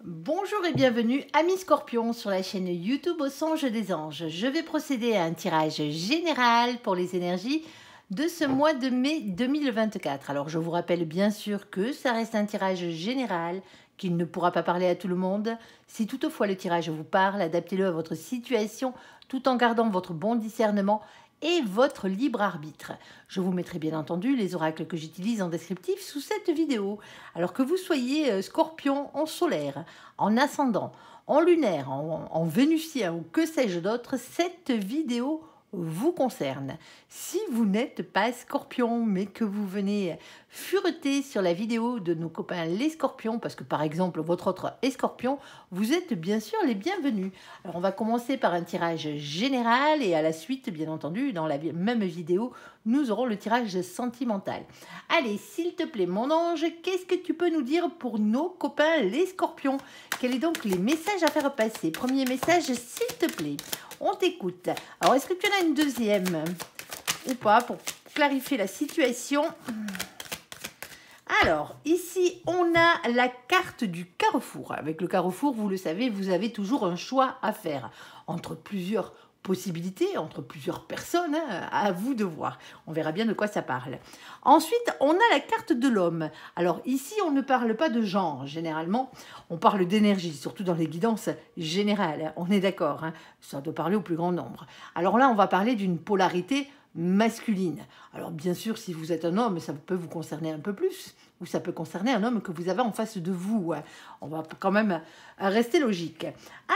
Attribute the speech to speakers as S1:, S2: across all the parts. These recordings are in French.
S1: Bonjour et bienvenue, amis scorpions, sur la chaîne YouTube Au Songe des Anges. Je vais procéder à un tirage général pour les énergies de ce mois de mai 2024. Alors je vous rappelle bien sûr que ça reste un tirage général, qu'il ne pourra pas parler à tout le monde. Si toutefois le tirage vous parle, adaptez-le à votre situation tout en gardant votre bon discernement et votre libre arbitre. Je vous mettrai bien entendu les oracles que j'utilise en descriptif sous cette vidéo. Alors que vous soyez scorpion en solaire, en ascendant, en lunaire, en vénusien ou que sais-je d'autre, cette vidéo vous concerne. Si vous n'êtes pas scorpion, mais que vous venez fureter sur la vidéo de nos copains les scorpions, parce que par exemple votre autre est scorpion, vous êtes bien sûr les bienvenus. Alors on va commencer par un tirage général et à la suite, bien entendu, dans la même vidéo, nous aurons le tirage sentimental. Allez, s'il te plaît, mon ange, qu'est-ce que tu peux nous dire pour nos copains les scorpions? Quels sont donc les messages à faire passer? Premier message, s'il te plaît. On t'écoute. Alors, est-ce que tu en as une deuxième ou pas pour clarifier la situation? Alors, ici, on a la carte du carrefour. Avec le carrefour, vous le savez, vous avez toujours un choix à faire entre plusieurs possibilités, entre plusieurs personnes, hein, à vous de voir. On verra bien de quoi ça parle. Ensuite, on a la carte de l'homme. Alors ici, on ne parle pas de genre, généralement, on parle d'énergie, surtout dans les guidances générales, on est d'accord, hein, ça doit parler au plus grand nombre. Alors là, on va parler d'une polarité masculine. Alors bien sûr, si vous êtes un homme, ça peut vous concerner un peu plus, ou ça peut concerner un homme que vous avez en face de vous. On va quand même rester logique.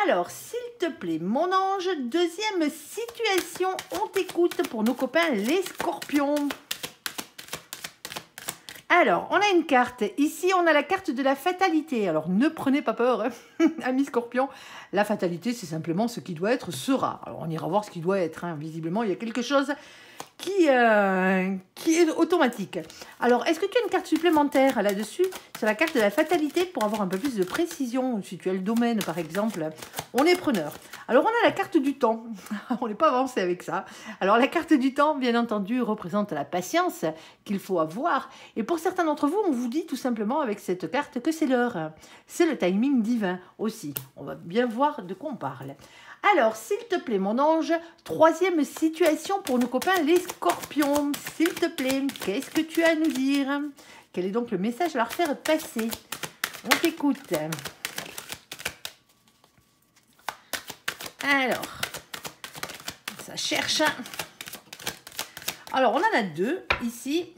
S1: Alors, s'il te plaît, mon ange, deuxième situation, on t'écoute pour nos copains les scorpions. Alors, on a une carte. Ici, on a la carte de la fatalité. Alors, ne prenez pas peur, hein, amis scorpions. La fatalité, c'est simplement ce qui doit être sera. Alors, on ira voir ce qui doit être. Hein. Visiblement, il y a quelque chose qui est automatique. Alors, est-ce que tu as une carte supplémentaire là-dessus? Sur la carte de la fatalité, pour avoir un peu plus de précision, si tu as le domaine, par exemple, on est preneur. Alors, on a la carte du temps. On n'est pas avancé avec ça. Alors, la carte du temps, bien entendu, représente la patience qu'il faut avoir. Et pour certains d'entre vous, on vous dit tout simplement avec cette carte que c'est l'heure. C'est le timing divin aussi. On va bien voir de quoi on parle. Alors, s'il te plaît, mon ange, troisième situation pour nos copains les scorpions. S'il te plaît, qu'est-ce que tu as à nous dire? Quel est donc le message à leur faire passer? On t'écoute. Alors, ça cherche. Alors, on en a deux ici.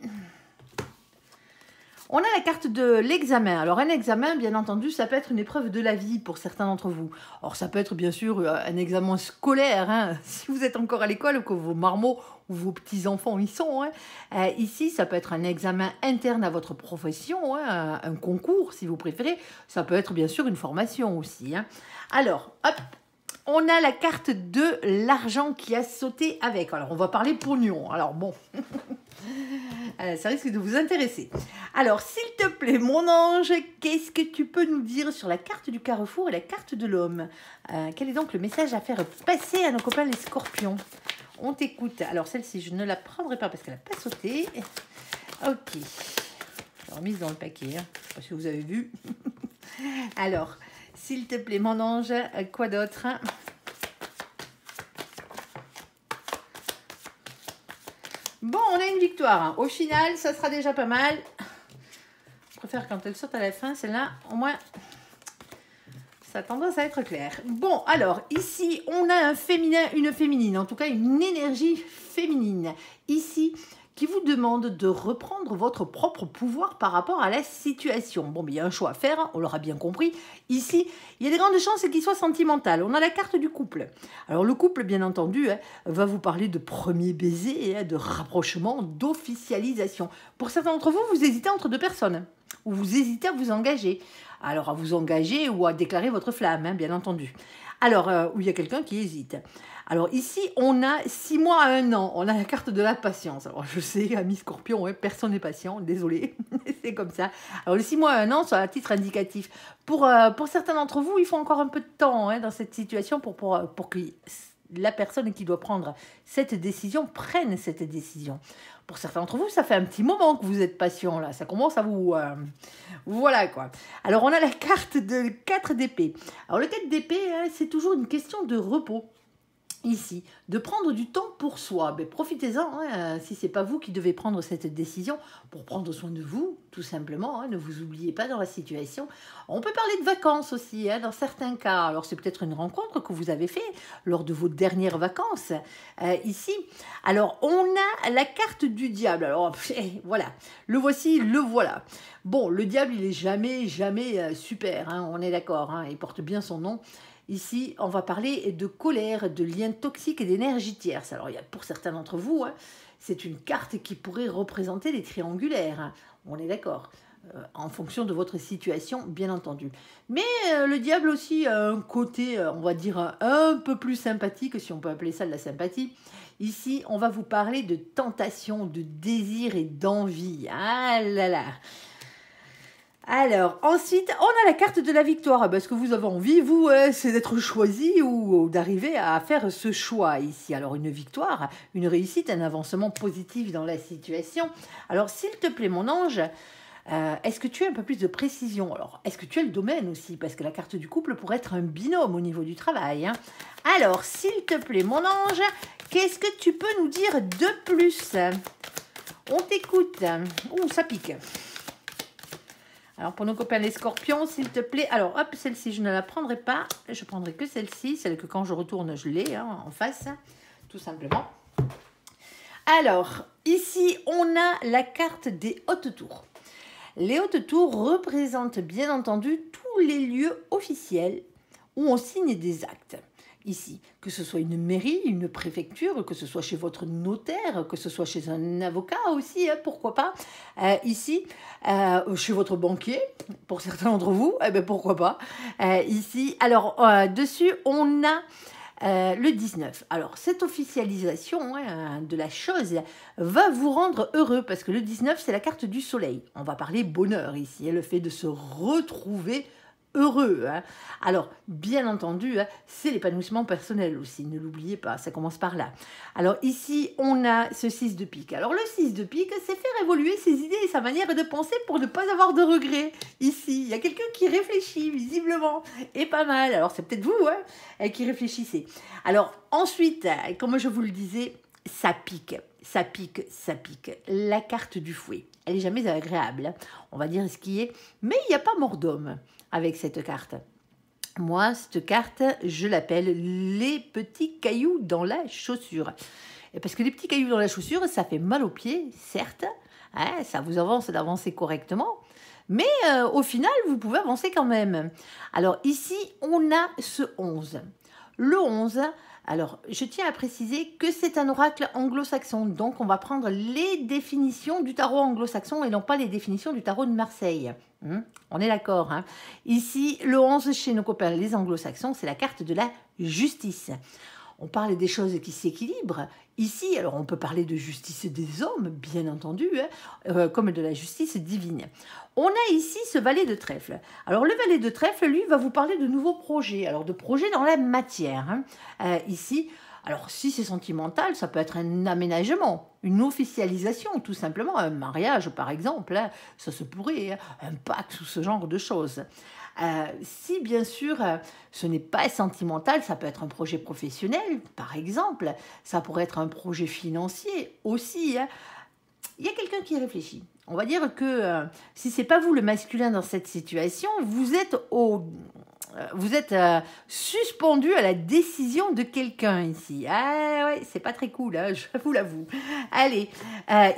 S1: On a la carte de l'examen. Alors, un examen, bien entendu, ça peut être une épreuve de la vie pour certains d'entre vous. Alors, ça peut être bien sûr un examen scolaire, hein, si vous êtes encore à l'école, que vos marmots ou vos petits-enfants y sont. Hein. Ici, ça peut être un examen interne à votre profession, hein, un concours, si vous préférez. Ça peut être bien sûr une formation aussi. Hein. Alors, hop, on a la carte de l'argent qui a sauté avec. Alors, on va parler pognon. Alors, bon... ça risque de vous intéresser. Alors, s'il te plaît, mon ange, qu'est-ce que tu peux nous dire sur la carte du carrefour et la carte de l'homme? Quel est donc le message à faire passer à nos copains les scorpions? On t'écoute. Alors, celle-ci, je ne la prendrai pas parce qu'elle n'a pas sauté. Ok. Alors, mise dans le paquet. Hein. Je ne sais pas si vous avez vu. Alors, s'il te plaît, mon ange, quoi d'autre? Bon, on a une victoire. Hein. Au final, ça sera déjà pas mal. Je préfère quand elle saute à la fin, celle-là, au moins, ça a tendance à être clair. Bon, alors, ici, on a un féminin, une féminine, en tout cas, une énergie féminine. Ici, qui vous demande de reprendre votre propre pouvoir par rapport à la situation. Bon, mais il y a un choix à faire, hein, on l'aura bien compris. Ici, il y a des grandes chances qu'il soit sentimental. On a la carte du couple. Alors, le couple, bien entendu, hein, va vous parler de premier baiser, hein, de rapprochement, d'officialisation. Pour certains d'entre vous, vous hésitez entre deux personnes, ou vous hésitez à vous engager. Alors, à vous engager ou à déclarer votre flamme, hein, bien entendu. Alors, où il y a quelqu'un qui hésite. Alors ici, on a 6 mois à 1 an. On a la carte de la patience. Alors je sais, amis scorpions, ouais, personne n'est patient, désolé, c'est comme ça. Alors les 6 mois à 1 an, c'est à titre indicatif. Pour certains d'entre vous, il faut encore un peu de temps hein, dans cette situation pour que la personne qui doit prendre cette décision prenne cette décision. Pour certains d'entre vous, ça fait un petit moment que vous êtes patient, là. Ça commence à vous... voilà, quoi. Alors, on a la carte de 4 d'épée. Alors, le 4 d'épée, hein, c'est toujours une question de repos. Ici, de prendre du temps pour soi. Mais profitez-en, hein, si ce n'est pas vous qui devez prendre cette décision, pour prendre soin de vous, tout simplement. Hein, ne vous oubliez pas dans la situation. On peut parler de vacances aussi, hein, dans certains cas. Alors, c'est peut-être une rencontre que vous avez fait lors de vos dernières vacances, ici. Alors, on a la carte du diable. Alors, voilà, le voici, le voilà. Bon, le diable, il est jamais super, hein, on est d'accord, hein, il porte bien son nom. Ici, on va parler de colère, de liens toxiques et d'énergie tierce. Alors, il y a pour certains d'entre vous, hein, c'est une carte qui pourrait représenter les triangulaires. Hein. On est d'accord, en fonction de votre situation, bien entendu. Mais le diable aussi a un côté, on va dire, un peu plus sympathique, si on peut appeler ça de la sympathie. Ici, on va vous parler de tentation, de désir et d'envie. Ah là là! Alors, ensuite, on a la carte de la victoire. Ce que vous avez envie, vous, c'est d'être choisi ou d'arriver à faire ce choix ici. Alors, une victoire, une réussite, un avancement positif dans la situation. Alors, s'il te plaît, mon ange, est-ce que tu as un peu plus de précision? Alors, est-ce que tu as le domaine aussi? Parce que la carte du couple pourrait être un binôme au niveau du travail. Hein. Alors, s'il te plaît, mon ange, qu'est-ce que tu peux nous dire de plus? On t'écoute. Ouh, ça pique. Alors, pour nos copains les scorpions, s'il te plaît. Alors, hop, celle-ci, je ne la prendrai pas. Je prendrai que celle-ci, celle que quand je retourne, je l'ai hein, en face, tout simplement. Alors, ici, on a la carte des hautes tours. Les hautes tours représentent, bien entendu, tous les lieux officiels où on signe des actes. Ici, que ce soit une mairie, une préfecture, que ce soit chez votre notaire, que ce soit chez un avocat aussi, hein, pourquoi pas. Ici, chez votre banquier, pour certains d'entre vous, pourquoi pas. Ici, alors, dessus, on a le 19. Alors, cette officialisation hein, de la chose va vous rendre heureux, parce que le 19, c'est la carte du soleil. On va parler bonheur ici, hein, le fait de se retrouver heureux. Hein. Alors, bien entendu, hein, c'est l'épanouissement personnel aussi, ne l'oubliez pas, ça commence par là. Alors ici, on a ce 6 de pique. Alors le 6 de pique, c'est faire évoluer ses idées et sa manière de penser pour ne pas avoir de regrets. Ici, il y a quelqu'un qui réfléchit, visiblement, et pas mal. Alors c'est peut-être vous qui réfléchissez. Alors ensuite, comme je vous le disais, ça pique, ça pique, ça pique. La carte du fouet, elle est jamais agréable, hein. On va dire ce qui est, mais il n'y a pas mort d'homme avec cette carte. Moi, cette carte, je l'appelle les petits cailloux dans la chaussure. Et parce que les petits cailloux dans la chaussure, ça fait mal aux pieds, certes, hein, ça vous avance d'avancer correctement, mais au final, vous pouvez avancer quand même. Alors ici, on a ce 11. Le 11, alors je tiens à préciser que c'est un oracle anglo-saxon, donc on va prendre les définitions du tarot anglo-saxon et non pas les définitions du tarot de Marseille. On est d'accord. Hein. Ici, le 11 chez nos copains les anglo-saxons, c'est la carte de la justice. On parle des choses qui s'équilibrent. Ici, alors on peut parler de justice des hommes, bien entendu, hein, comme de la justice divine. On a ici ce valet de trèfle. Alors le valet de trèfle, lui, va vous parler de nouveaux projets, alors de projets dans la matière. Hein. Ici, alors si c'est sentimental, ça peut être un aménagement, une officialisation, tout simplement, un mariage par exemple, hein, ça se pourrait, hein, un pacte ou ce genre de choses. Si bien sûr ce n'est pas sentimental, ça peut être un projet professionnel par exemple, ça pourrait être un projet financier aussi. Hein. Il y a quelqu'un qui réfléchit. On va dire que si c'est pas vous le masculin dans cette situation, vous êtes suspendu à la décision de quelqu'un ici. Ah ouais, c'est pas très cool, hein, je vous l'avoue. Allez,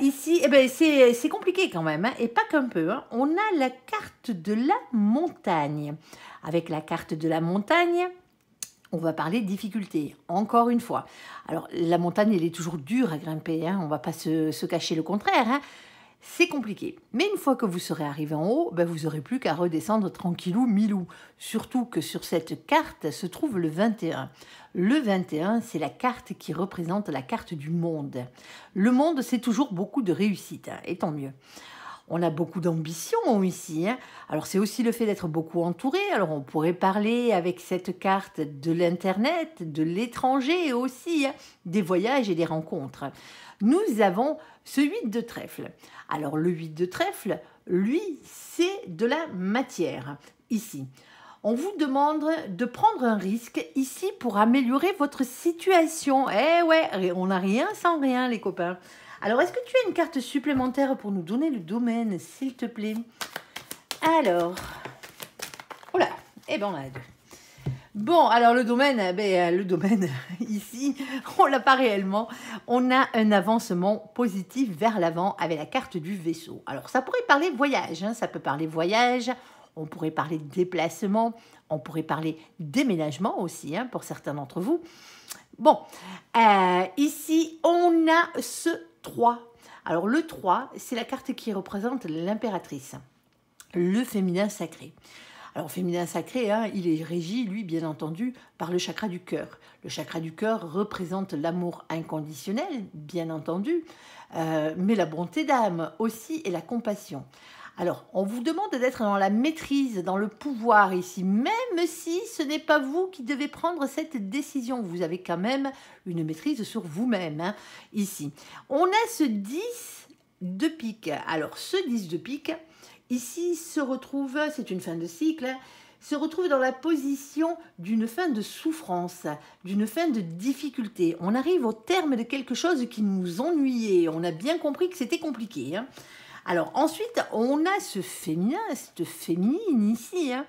S1: ici, c'est compliqué quand même, hein, et pas qu'un peu. Hein. On a la carte de la montagne. Avec la carte de la montagne, on va parler de difficultés, encore une fois. Alors, la montagne, elle est toujours dure à grimper, hein, on ne va pas se cacher le contraire, hein. C'est compliqué. Mais une fois que vous serez arrivé en haut, vous n'aurez plus qu'à redescendre tranquillou, milou. Surtout que sur cette carte se trouve le 21. Le 21, c'est la carte qui représente la carte du monde. Le monde, c'est toujours beaucoup de réussite, hein, et tant mieux. On a beaucoup d'ambition ici, hein. Alors c'est aussi le fait d'être beaucoup entouré. Alors on pourrait parler avec cette carte de l'internet, de l'étranger et aussi, hein, des voyages et des rencontres. Nous avons ce 8 de trèfle. Alors le 8 de trèfle, lui, c'est de la matière ici. On vous demande de prendre un risque ici pour améliorer votre situation. Eh ouais, on n'a rien sans rien, les copains. Alors, est-ce que tu as une carte supplémentaire pour nous donner le domaine, s'il te plaît? Alors, oh là, eh ben on a deux. Bon, alors le domaine, ici, on l'a pas réellement. On a un avancement positif vers l'avant avec la carte du vaisseau. Alors, ça pourrait parler voyage, hein, ça peut parler voyage. On pourrait parler déplacement, on pourrait parler déménagement aussi, hein, pour certains d'entre vous. Bon, ici, on a ce 3. Alors, le 3, c'est la carte qui représente l'impératrice, le féminin sacré. Alors, féminin sacré, hein, il est régi, lui, bien entendu, par le chakra du cœur. Le chakra du cœur représente l'amour inconditionnel, bien entendu, mais la bonté d'âme aussi et la compassion. Alors, on vous demande d'être dans la maîtrise, dans le pouvoir ici, même si ce n'est pas vous qui devez prendre cette décision. Vous avez quand même une maîtrise sur vous-même, hein, ici. On a ce 10 de pique. Alors, ce 10 de pique, ici, se retrouve, c'est une fin de cycle, hein, se retrouve dans la position d'une fin de souffrance, d'une fin de difficulté. On arrive au terme de quelque chose qui nous ennuyait. On a bien compris que c'était compliqué, hein. Alors ensuite, on a ce féminin, cette féminine ici, hein,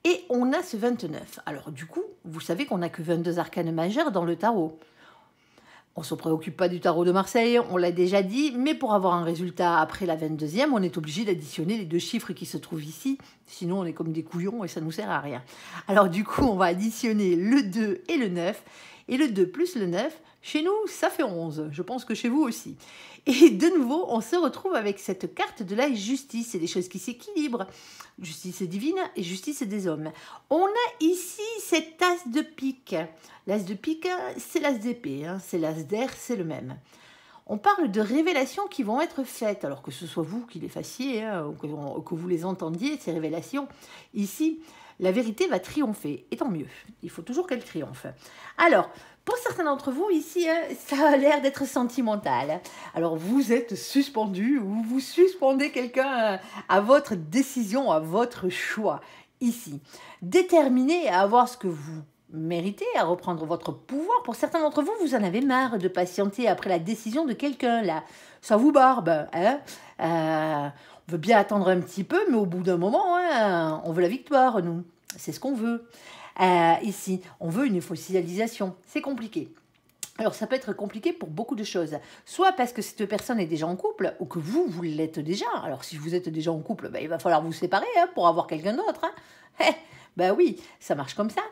S1: et on a ce 29. Alors du coup, vous savez qu'on n'a que 22 arcanes majeures dans le tarot. On ne se préoccupe pas du tarot de Marseille, on l'a déjà dit, mais pour avoir un résultat après la 22e, on est obligé d'additionner les deux chiffres qui se trouvent ici, sinon on est comme des couillons et ça ne nous sert à rien. Alors du coup, on va additionner le 2 et le 9, et le 2 plus le 9, chez nous, ça fait 11. Je pense que chez vous aussi. Et de nouveau, on se retrouve avec cette carte de la justice. C'est des choses qui s'équilibrent. Justice divine et justice des hommes. On a ici cet as de pique. L'as de pique, c'est l'as d'épée. Hein. C'est l'as d'air, c'est le même. On parle de révélations qui vont être faites. Alors que ce soit vous qui les fassiez, hein, ou que vous les entendiez, ces révélations. Ici, la vérité va triompher. Et tant mieux. Il faut toujours qu'elle triomphe. Alors, pour certains d'entre vous, ici, hein, ça a l'air d'être sentimental. Alors, vous êtes suspendu ou vous suspendez quelqu'un à votre décision, à votre choix, ici. Déterminé à avoir ce que vous méritez, à reprendre votre pouvoir. Pour certains d'entre vous, vous en avez marre de patienter après la décision de quelqu'un, là. Ça vous barbe, hein. On veut bien attendre un petit peu, mais au bout d'un moment, hein, on veut la victoire, nous. C'est ce qu'on veut. Ici, on veut une fossilisation. C'est compliqué. Alors, ça peut être compliqué pour beaucoup de choses. Soit parce que cette personne est déjà en couple, ou que vous l'êtes déjà. Alors, si vous êtes déjà en couple, ben, il va falloir vous séparer, hein, pour avoir quelqu'un d'autre. Hein. Ben oui, ça marche comme ça.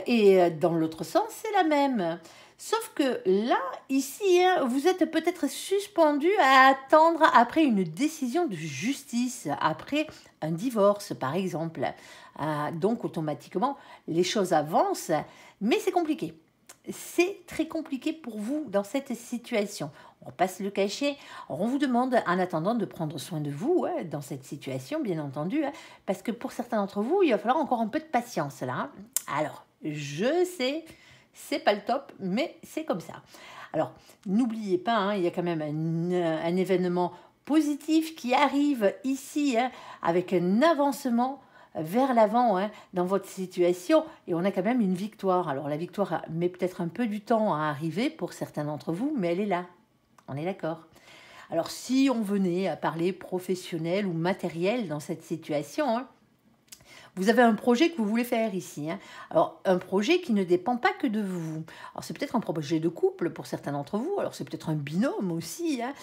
S1: Et dans l'autre sens, c'est la même. Sauf que là, ici, hein, vous êtes peut-être suspendu à attendre après une décision de justice, après un divorce, par exemple. Donc, automatiquement, les choses avancent, mais c'est compliqué. C'est très compliqué pour vous dans cette situation. On passe le cachet. On vous demande en attendant de prendre soin de vous, hein, dans cette situation, bien entendu, hein, parce que pour certains d'entre vous, il va falloir encore un peu de patience là. Hein. Alors, je sais, c'est pas le top, mais c'est comme ça. Alors, n'oubliez pas, hein, il y a quand même un événement positif qui arrive ici, hein, avec un avancement vers l'avant, hein, dans votre situation, et on a quand même une victoire. Alors la victoire met peut-être un peu du temps à arriver pour certains d'entre vous, mais elle est là, on est d'accord. Alors si on venait à parler professionnel ou matériel dans cette situation, hein, vous avez un projet que vous voulez faire ici. Hein. Alors, un projet qui ne dépend pas que de vous. Alors, c'est peut-être un projet de couple pour certains d'entre vous. Alors, c'est peut-être un binôme aussi. Hein.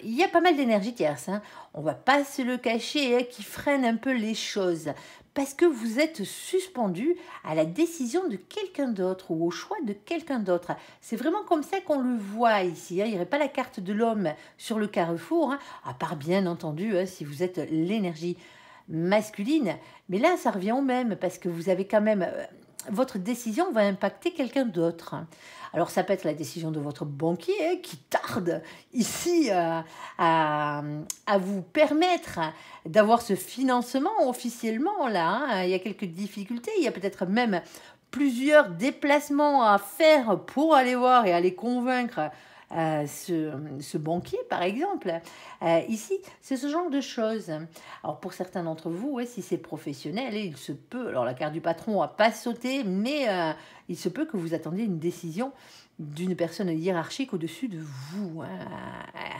S1: Il y a pas mal d'énergie tierce. Hein. On ne va pas se le cacher, hein, qui freine un peu les choses. Parce que vous êtes suspendu à la décision de quelqu'un d'autre ou au choix de quelqu'un d'autre. C'est vraiment comme ça qu'on le voit ici. Hein. Il n'y aurait pas la carte de l'homme sur le carrefour, hein, à part bien entendu, hein, si vous êtes l'énergie masculine, mais là ça revient au même parce que vous avez quand même votre décision va impacter quelqu'un d'autre. Alors, ça peut être la décision de votre banquier qui tarde ici à vous permettre d'avoir ce financement officiellement. Là, hein. Il y a quelques difficultés. Il y a peut-être même plusieurs déplacements à faire pour aller voir et aller convaincre ce banquier, par exemple. Ici, c'est ce genre de choses. Alors, pour certains d'entre vous, ouais, si c'est professionnel, il se peut, alors la carte du patron n'a pas sauté, mais il se peut que vous attendiez une décision d'une personne hiérarchique au-dessus de vous.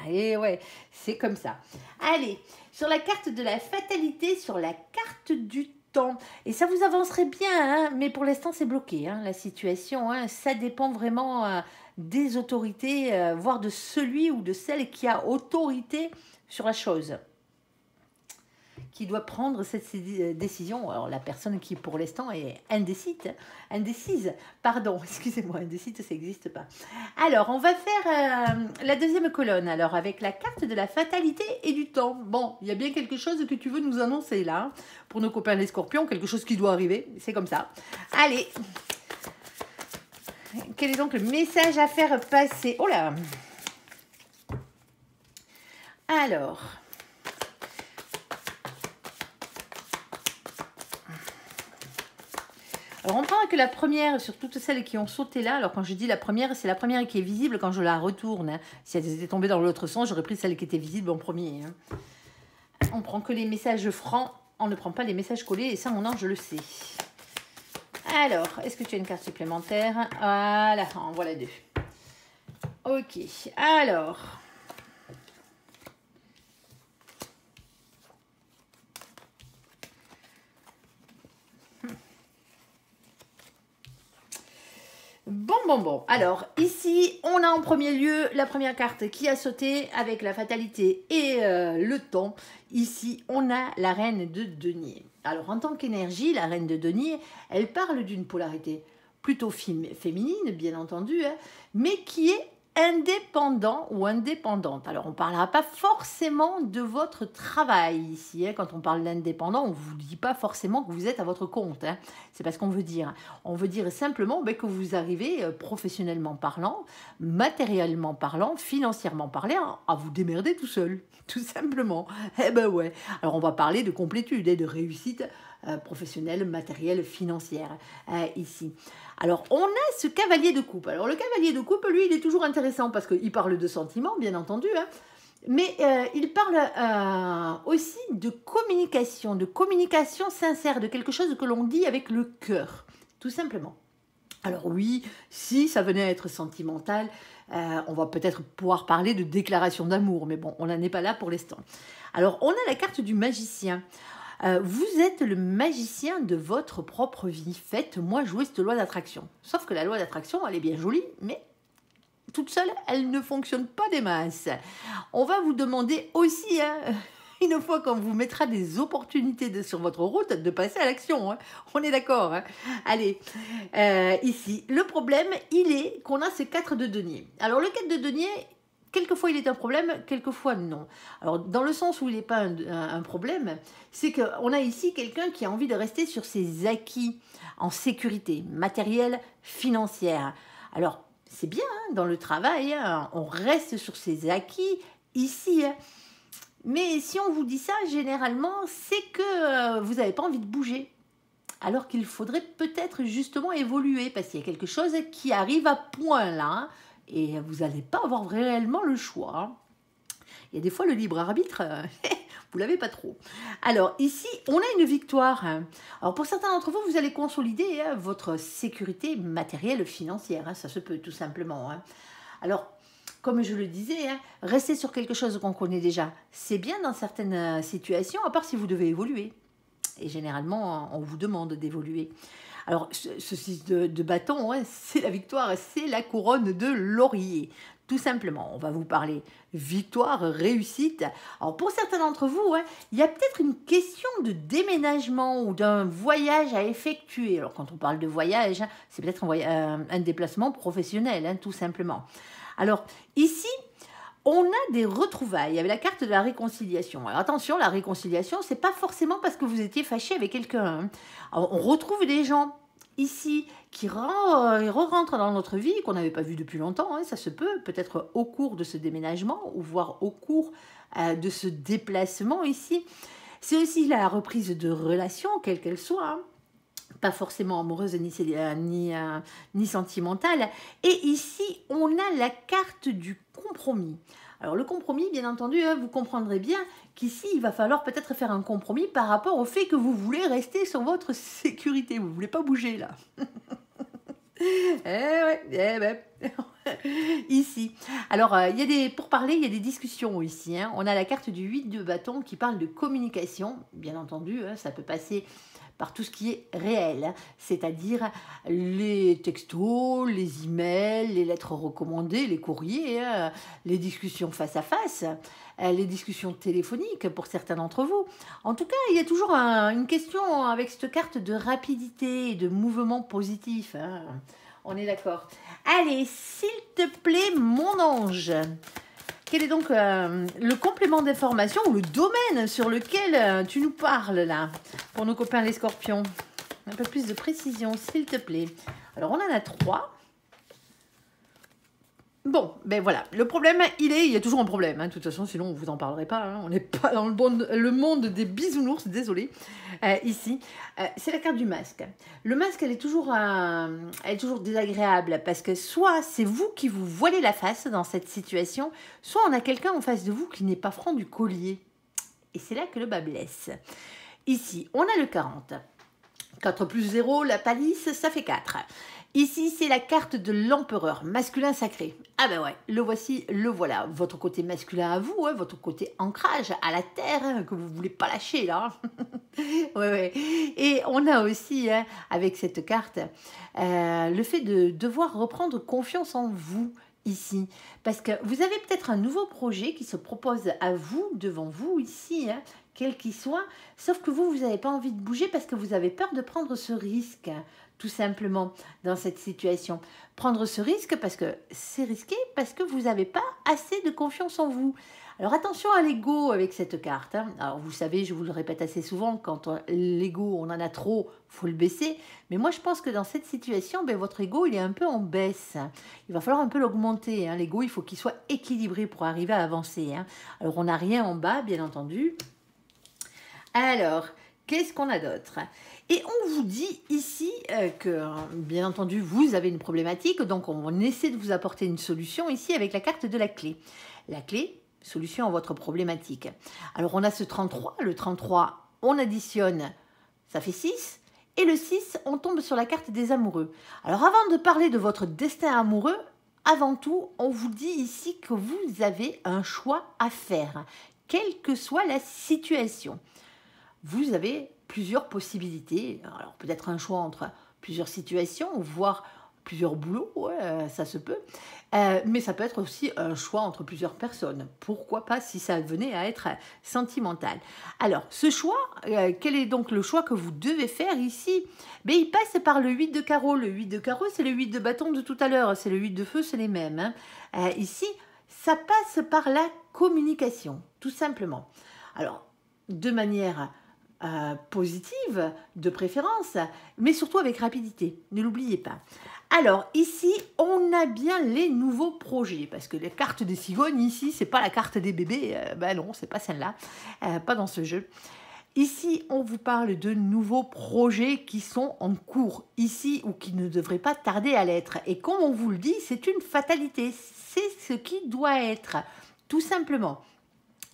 S1: Et ouais, c'est comme ça. Allez, sur la carte de la fatalité, sur la carte du temps, et ça vous avancerait bien, hein, mais pour l'instant, c'est bloqué, hein, la situation. Hein, ça dépend vraiment des autorités, voire de celui ou de celle qui a autorité sur la chose, qui doit prendre cette décision. Alors, la personne qui, pour l'instant, est indécise, pardon, excusez-moi, indécise, ça n'existe pas. Alors, on va faire la deuxième colonne, alors, avec la carte de la fatalité et du temps. Bon, il y a bien quelque chose que tu veux nous annoncer, là, hein, pour nos copains les scorpions, quelque chose qui doit arriver, c'est comme ça. Allez, quel est donc le message à faire passer? Oh là! Alors, on prend que la première, sur toutes celles qui ont sauté là, alors quand je dis la première, c'est la première qui est visible quand je la retourne. Hein. Si elles étaient tombées dans l'autre sens, j'aurais pris celle qui était visible en premier. Hein. On prend que les messages francs, on ne prend pas les messages collés, et ça, mon ange, je le sais. Alors, est-ce que tu as une carte supplémentaire? Voilà, en voilà deux. Ok, alors... Bon. Alors, ici, on a en premier lieu la première carte qui a sauté avec la fatalité et le temps. Ici, on a la reine de denier. Alors, en tant qu'énergie, la reine de denier, elle parle d'une polarité plutôt féminine, bien entendu, hein, mais qui est indépendant ou indépendante. Alors, on ne parlera pas forcément de votre travail ici. Hein. Quand on parle d'indépendant, on ne vous dit pas forcément que vous êtes à votre compte. Hein. C'est pas ce qu'on veut dire. On veut dire simplement que vous arrivez, professionnellement parlant, matériellement parlant, financièrement parlant, à vous démerder tout seul. Tout simplement. Eh ben ouais. Alors, on va parler de complétude et de réussite professionnelle, matérielle, financière ici. Alors, on a ce cavalier de coupe. Alors, le cavalier de coupe, lui, il est toujours intéressant parce qu'il parle de sentiments, bien entendu, hein, mais il parle aussi de communication sincère, de quelque chose que l'on dit avec le cœur, tout simplement. Alors oui, si ça venait à être sentimental, on va peut-être pouvoir parler de déclaration d'amour, mais bon, on n'en est pas là pour l'instant. Alors, on a la carte du magicien. Vous êtes le magicien de votre propre vie. Faites-moi jouer cette loi d'attraction. Sauf que la loi d'attraction, elle est bien jolie, mais toute seule, elle ne fonctionne pas des masses. On va vous demander aussi, hein, une fois qu'on vous mettra des opportunités sur votre route, de passer à l'action. Hein. On est d'accord. Hein. Allez, ici, le problème, il est qu'on a ces 4 de denier. Alors, le 4 de denier... Quelquefois, il est un problème, quelquefois, non. Alors, dans le sens où il n'est pas un problème, c'est qu'on a ici quelqu'un qui a envie de rester sur ses acquis en sécurité matérielle, financière. Alors, c'est bien, hein, dans le travail, hein, on reste sur ses acquis ici. Hein. Mais si on vous dit ça, généralement, c'est que vous n'avez pas envie de bouger. Alors qu'il faudrait peut-être justement évoluer, parce qu'il y a quelque chose qui arrive à point là, hein, et vous n'allez pas avoir réellement le choix. Il y a des fois le libre arbitre, vous l'avez pas trop. Alors ici, on a une victoire. Alors pour certains d'entre vous, vous allez consolider votre sécurité matérielle, financière. Ça se peut tout simplement. Alors, comme je le disais, rester sur quelque chose qu'on connaît déjà, c'est bien dans certaines situations, à part si vous devez évoluer. Et généralement, on vous demande d'évoluer. Alors, ce 6 de bâton, c'est la victoire, c'est la couronne de laurier. Tout simplement, on va vous parler victoire, réussite. Alors, pour certains d'entre vous, il y a peut-être une question de déménagement ou d'un voyage à effectuer. Alors, quand on parle de voyage, c'est peut-être un déplacement professionnel, tout simplement. Alors, ici... on a des retrouvailles avec la carte de la réconciliation. Alors attention, la réconciliation, c'est pas forcément parce que vous étiez fâché avec quelqu'un. Hein. On retrouve des gens ici qui re-rentre dans notre vie, qu'on n'avait pas vu depuis longtemps, hein, ça se peut, peut-être au cours de ce déménagement, ou voire au cours de ce déplacement ici. C'est aussi la reprise de relations, quelle qu'elle soit, hein, pas forcément amoureuse ni sentimentale. Et ici, on a la carte du compromis. Alors le compromis, bien entendu, hein, vous comprendrez bien qu'ici, il va falloir peut-être faire un compromis par rapport au fait que vous voulez rester sur votre sécurité. Vous ne voulez pas bouger là. Ici. Alors, pour parler, il y a des discussions ici. Hein. On a la carte du 8 de bâton qui parle de communication. Bien entendu, hein, ça peut passer par tout ce qui est réel, hein, c'est-à-dire les textos, les emails, les lettres recommandées, les courriers, hein, les discussions face à face, les discussions téléphoniques pour certains d'entre vous. En tout cas, il y a toujours une question avec cette carte de rapidité et de mouvement positif. Hein. On est d'accord. Allez, s'il te plaît, mon ange. Quel est donc le complément d'information ou le domaine sur lequel tu nous parles là, pour nos copains les scorpions? Un peu plus de précision, s'il te plaît. Alors, on en a 3. Bon, ben voilà, le problème, il y a toujours un problème, hein. De toute façon, sinon on ne vous en parlerait pas, hein. On n'est pas dans le monde des bisounours, désolé, ici. C'est la carte du masque. Le masque, elle est toujours désagréable, parce que soit c'est vous qui vous voilez la face dans cette situation, soit on a quelqu'un en face de vous qui n'est pas franc du collier. Et c'est là que le bas blesse. Ici, on a le 40. 4 plus 0, la palisse, ça fait 4. Ici, c'est la carte de l'empereur, masculin sacré. Ah ben ouais, le voici, le voilà. Votre côté masculin à vous, hein, votre côté ancrage à la terre, hein, que vous ne voulez pas lâcher là. Ouais. Et on a aussi, hein, avec cette carte, le fait de devoir reprendre confiance en vous ici. Parce que vous avez peut-être un nouveau projet qui se propose à vous, devant vous ici, hein, quel qu'il soit, sauf que vous n'avez pas envie de bouger parce que vous avez peur de prendre ce risque, tout simplement, dans cette situation. Prendre ce risque parce que c'est risqué, parce que vous n'avez pas assez de confiance en vous. Alors attention à l'ego avec cette carte. Hein. Alors vous savez, je vous le répète assez souvent, quand l'ego, on en a trop, faut le baisser. Mais moi, je pense que dans cette situation, ben, votre ego, il est un peu en baisse. Il va falloir un peu l'augmenter. Hein. L'ego, il faut qu'il soit équilibré pour arriver à avancer. Hein. Alors on n'a rien en bas, bien entendu. Alors, qu'est-ce qu'on a d'autre? Et on vous dit ici que, bien entendu, vous avez une problématique, donc on essaie de vous apporter une solution ici avec la carte de la clé. La clé, solution à votre problématique. Alors, on a ce 33. Le 33, on additionne, ça fait 6. Et le 6, on tombe sur la carte des amoureux. Alors, avant de parler de votre destin amoureux, avant tout, on vous dit ici que vous avez un choix à faire, quelle que soit la situation. Vous avez plusieurs possibilités. Alors peut-être un choix entre plusieurs situations, voire plusieurs boulots, ouais, ça se peut. Mais ça peut être aussi un choix entre plusieurs personnes. Pourquoi pas si ça venait à être sentimental. Alors ce choix, quel est donc le choix que vous devez faire ici? Mais il passe par le 8 de carreau. Le 8 de carreau, c'est le 8 de bâton de tout à l'heure. C'est le 8 de feu, c'est les mêmes. Hein. Ici, ça passe par la communication, tout simplement. Alors, de manière positive, de préférence, mais surtout avec rapidité. Ne l'oubliez pas. Alors, ici, on a bien les nouveaux projets, parce que les cartes des cigognes, ici, c'est pas la carte des bébés. Ben non, c'est pas celle-là. Pas dans ce jeu. Ici, on vous parle de nouveaux projets qui sont en cours, ici, ou qui ne devraient pas tarder à l'être. Et comme on vous le dit, c'est une fatalité. C'est ce qui doit être, tout simplement.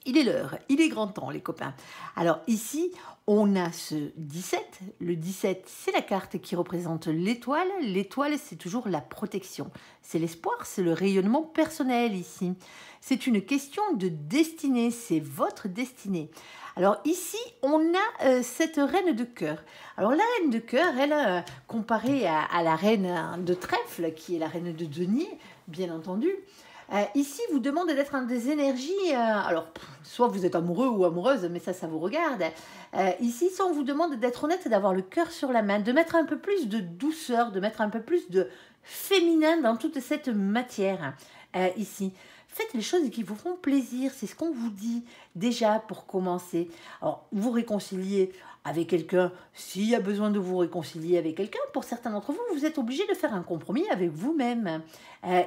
S1: Il est l'heure, il est grand temps, les copains. Alors ici, on a ce 17. Le 17, c'est la carte qui représente l'étoile. L'étoile, c'est toujours la protection. C'est l'espoir, c'est le rayonnement personnel ici. C'est une question de destinée, c'est votre destinée. Alors ici, on a cette reine de cœur. Alors la reine de cœur, elle, comparée à la reine de trèfle, qui est la reine de denier, bien entendu, ici, vous demande d'être dans des énergies, alors soit vous êtes amoureux ou amoureuse, mais ça vous regarde. Ici, soit on vous demande d'être honnête, d'avoir le cœur sur la main, de mettre un peu plus de douceur, de mettre un peu plus de féminin dans toute cette matière. Ici, Faites les choses qui vous font plaisir, c'est ce qu'on vous dit déjà pour commencer. Alors, vous réconcilier avec quelqu'un, s'il y a besoin de vous réconcilier avec quelqu'un, pour certains d'entre vous, vous êtes obligé de faire un compromis avec vous-même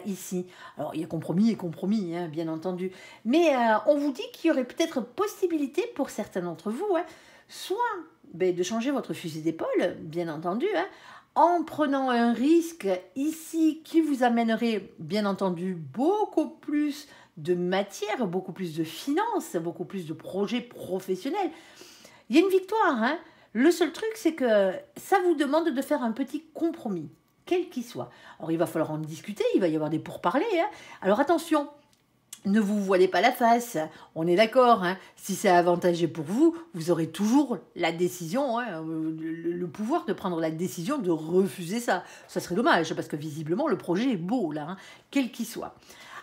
S1: ici. Alors, il y a compromis et compromis, hein, bien entendu. Mais on vous dit qu'il y aurait peut-être possibilité pour certains d'entre vous, hein, soit de changer votre fusil d'épaule, bien entendu, hein, en prenant un risque ici qui vous amènerait, bien entendu, beaucoup plus de matière, beaucoup plus de finances, beaucoup plus de projets professionnels. Il y a une victoire, hein. Le seul truc, c'est que ça vous demande de faire un petit compromis, quel qu'il soit. Alors, il va falloir en discuter, il va y avoir des pourparlers, hein. Alors, attention, ne vous voilez pas la face, on est d'accord, hein. Si c'est avantageux pour vous, vous aurez toujours la décision, hein, le pouvoir de prendre la décision de refuser ça. Ça serait dommage, parce que visiblement, le projet est beau, là, hein, quel qu'il soit.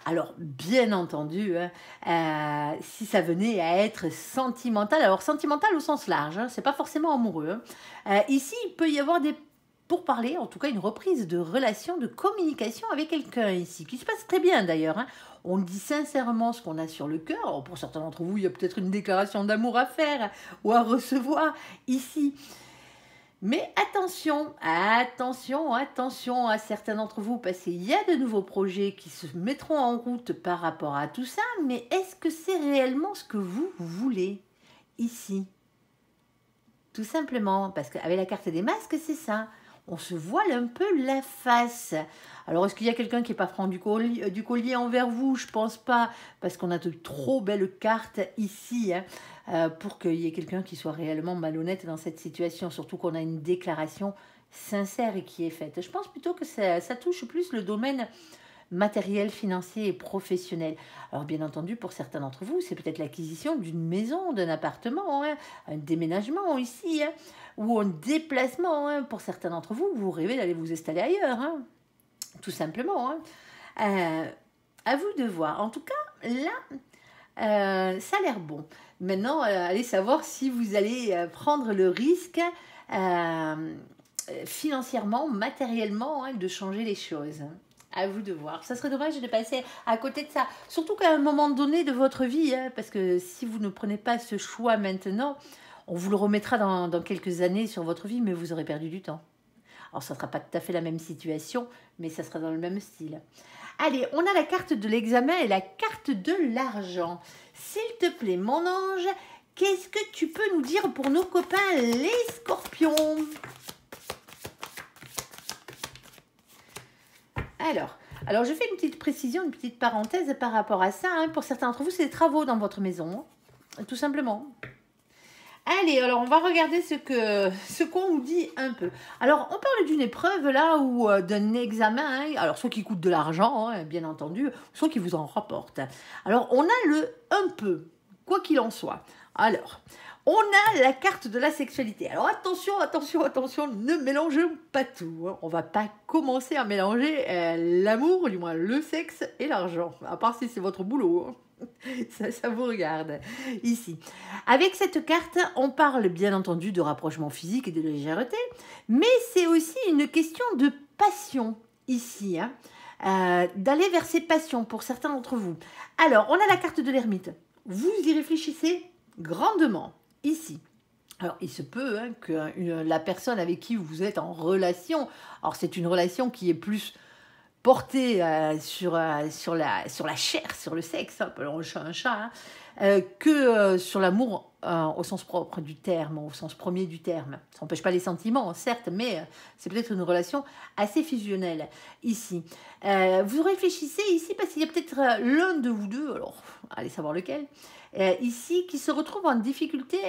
S1: Alors, bien entendu, hein, si ça venait à être sentimental, alors sentimental au sens large, hein, c'est pas forcément amoureux. Hein. Ici, il peut y avoir des pourparlers, en tout cas une reprise de relation, de communication avec quelqu'un ici, qui se passe très bien d'ailleurs. Hein. On dit sincèrement ce qu'on a sur le cœur. Alors, pour certains d'entre vous, il y a peut-être une déclaration d'amour à faire ou à recevoir ici. Mais attention, attention, attention à certains d'entre vous, parce qu'il y a de nouveaux projets qui se mettront en route par rapport à tout ça, mais est-ce que c'est réellement ce que vous voulez ici? Tout simplement, parce qu'avec la carte des masques, c'est ça. On se voile un peu la face. Alors, est-ce qu'il y a quelqu'un qui n'est pas franc du collier envers vous? Je pense pas, parce qu'on a de trop belles cartes ici, hein, pour qu'il y ait quelqu'un qui soit réellement malhonnête dans cette situation, surtout qu'on a une déclaration sincère et qui est faite. Je pense plutôt que ça touche plus le domaine matériel, financier et professionnel. Alors bien entendu, pour certains d'entre vous, c'est peut-être l'acquisition d'une maison, d'un appartement, hein, un déménagement ici, hein, ou un déplacement. Hein. Pour certains d'entre vous, vous rêvez d'aller vous installer ailleurs, hein, tout simplement. Hein. À vous de voir. En tout cas, là, ça a l'air bon. Maintenant, allez savoir si vous allez prendre le risque financièrement, matériellement, hein, de changer les choses. À vous de voir. Ça serait dommage de passer à côté de ça. Surtout qu'à un moment donné de votre vie, hein, parce que si vous ne prenez pas ce choix maintenant, on vous le remettra dans quelques années sur votre vie, mais vous aurez perdu du temps. Alors, ça ne sera pas tout à fait la même situation, mais ça sera dans le même style. Allez, on a la carte de l'examen et la carte de l'argent. S'il te plaît, mon ange, qu'est-ce que tu peux nous dire pour nos copains les scorpions ? Alors, je fais une petite précision, une petite parenthèse par rapport à ça. Hein. Pour certains d'entre vous, c'est des travaux dans votre maison, hein, tout simplement. Allez, alors on va regarder ce qu'on nous dit un peu. Alors, on parle d'une épreuve là ou d'un examen, hein, alors soit qui coûte de l'argent, hein, bien entendu, soit qui vous en rapporte. Alors, on a le un peu, quoi qu'il en soit. Alors, on a la carte de la sexualité. Alors attention, attention, attention, ne mélangeons pas tout. Hein. On va pas commencer à mélanger l'amour, du moins le sexe et l'argent. À part si c'est votre boulot. Hein. Ça vous regarde ici. Avec cette carte, on parle bien entendu de rapprochement physique et de légèreté, mais c'est aussi une question de passion ici, hein, d'aller vers ses passions pour certains d'entre vous. Alors, on a la carte de l'ermite. Vous y réfléchissez grandement ici. Alors, il se peut hein, que la personne avec qui vous êtes en relation, alors c'est une relation qui est plus portée sur la chair, sur le sexe, appelons un chat, hein, que sur l'amour au sens propre du terme, au sens premier du terme. Ça n'empêche pas les sentiments, certes, mais c'est peut-être une relation assez fusionnelle ici. Vous réfléchissez ici parce qu'il y a peut-être l'un de vous deux, alors allez savoir lequel, ici qui se retrouve en difficulté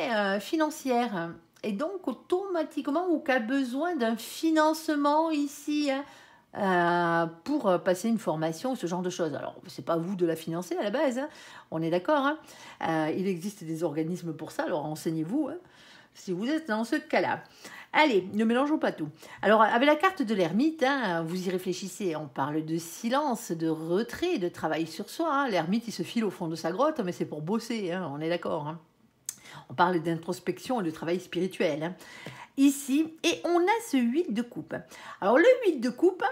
S1: financière et donc automatiquement ou qui a besoin d'un financement ici, hein, pour passer une formation, ce genre de choses. Alors, c'est pas vous de la financer à la base, hein, on est d'accord. Hein. Il existe des organismes pour ça, alors renseignez-vous hein, si vous êtes dans ce cas-là. Allez, ne mélangeons pas tout. Alors, avec la carte de l'ermite, hein, vous y réfléchissez, on parle de silence, de retrait, de travail sur soi. Hein. L'ermite, il se file au fond de sa grotte, mais c'est pour bosser, hein, on est d'accord. Hein. On parle d'introspection et de travail spirituel. Hein. Ici, et on a ce 8 de coupe. Alors le 8 de coupe,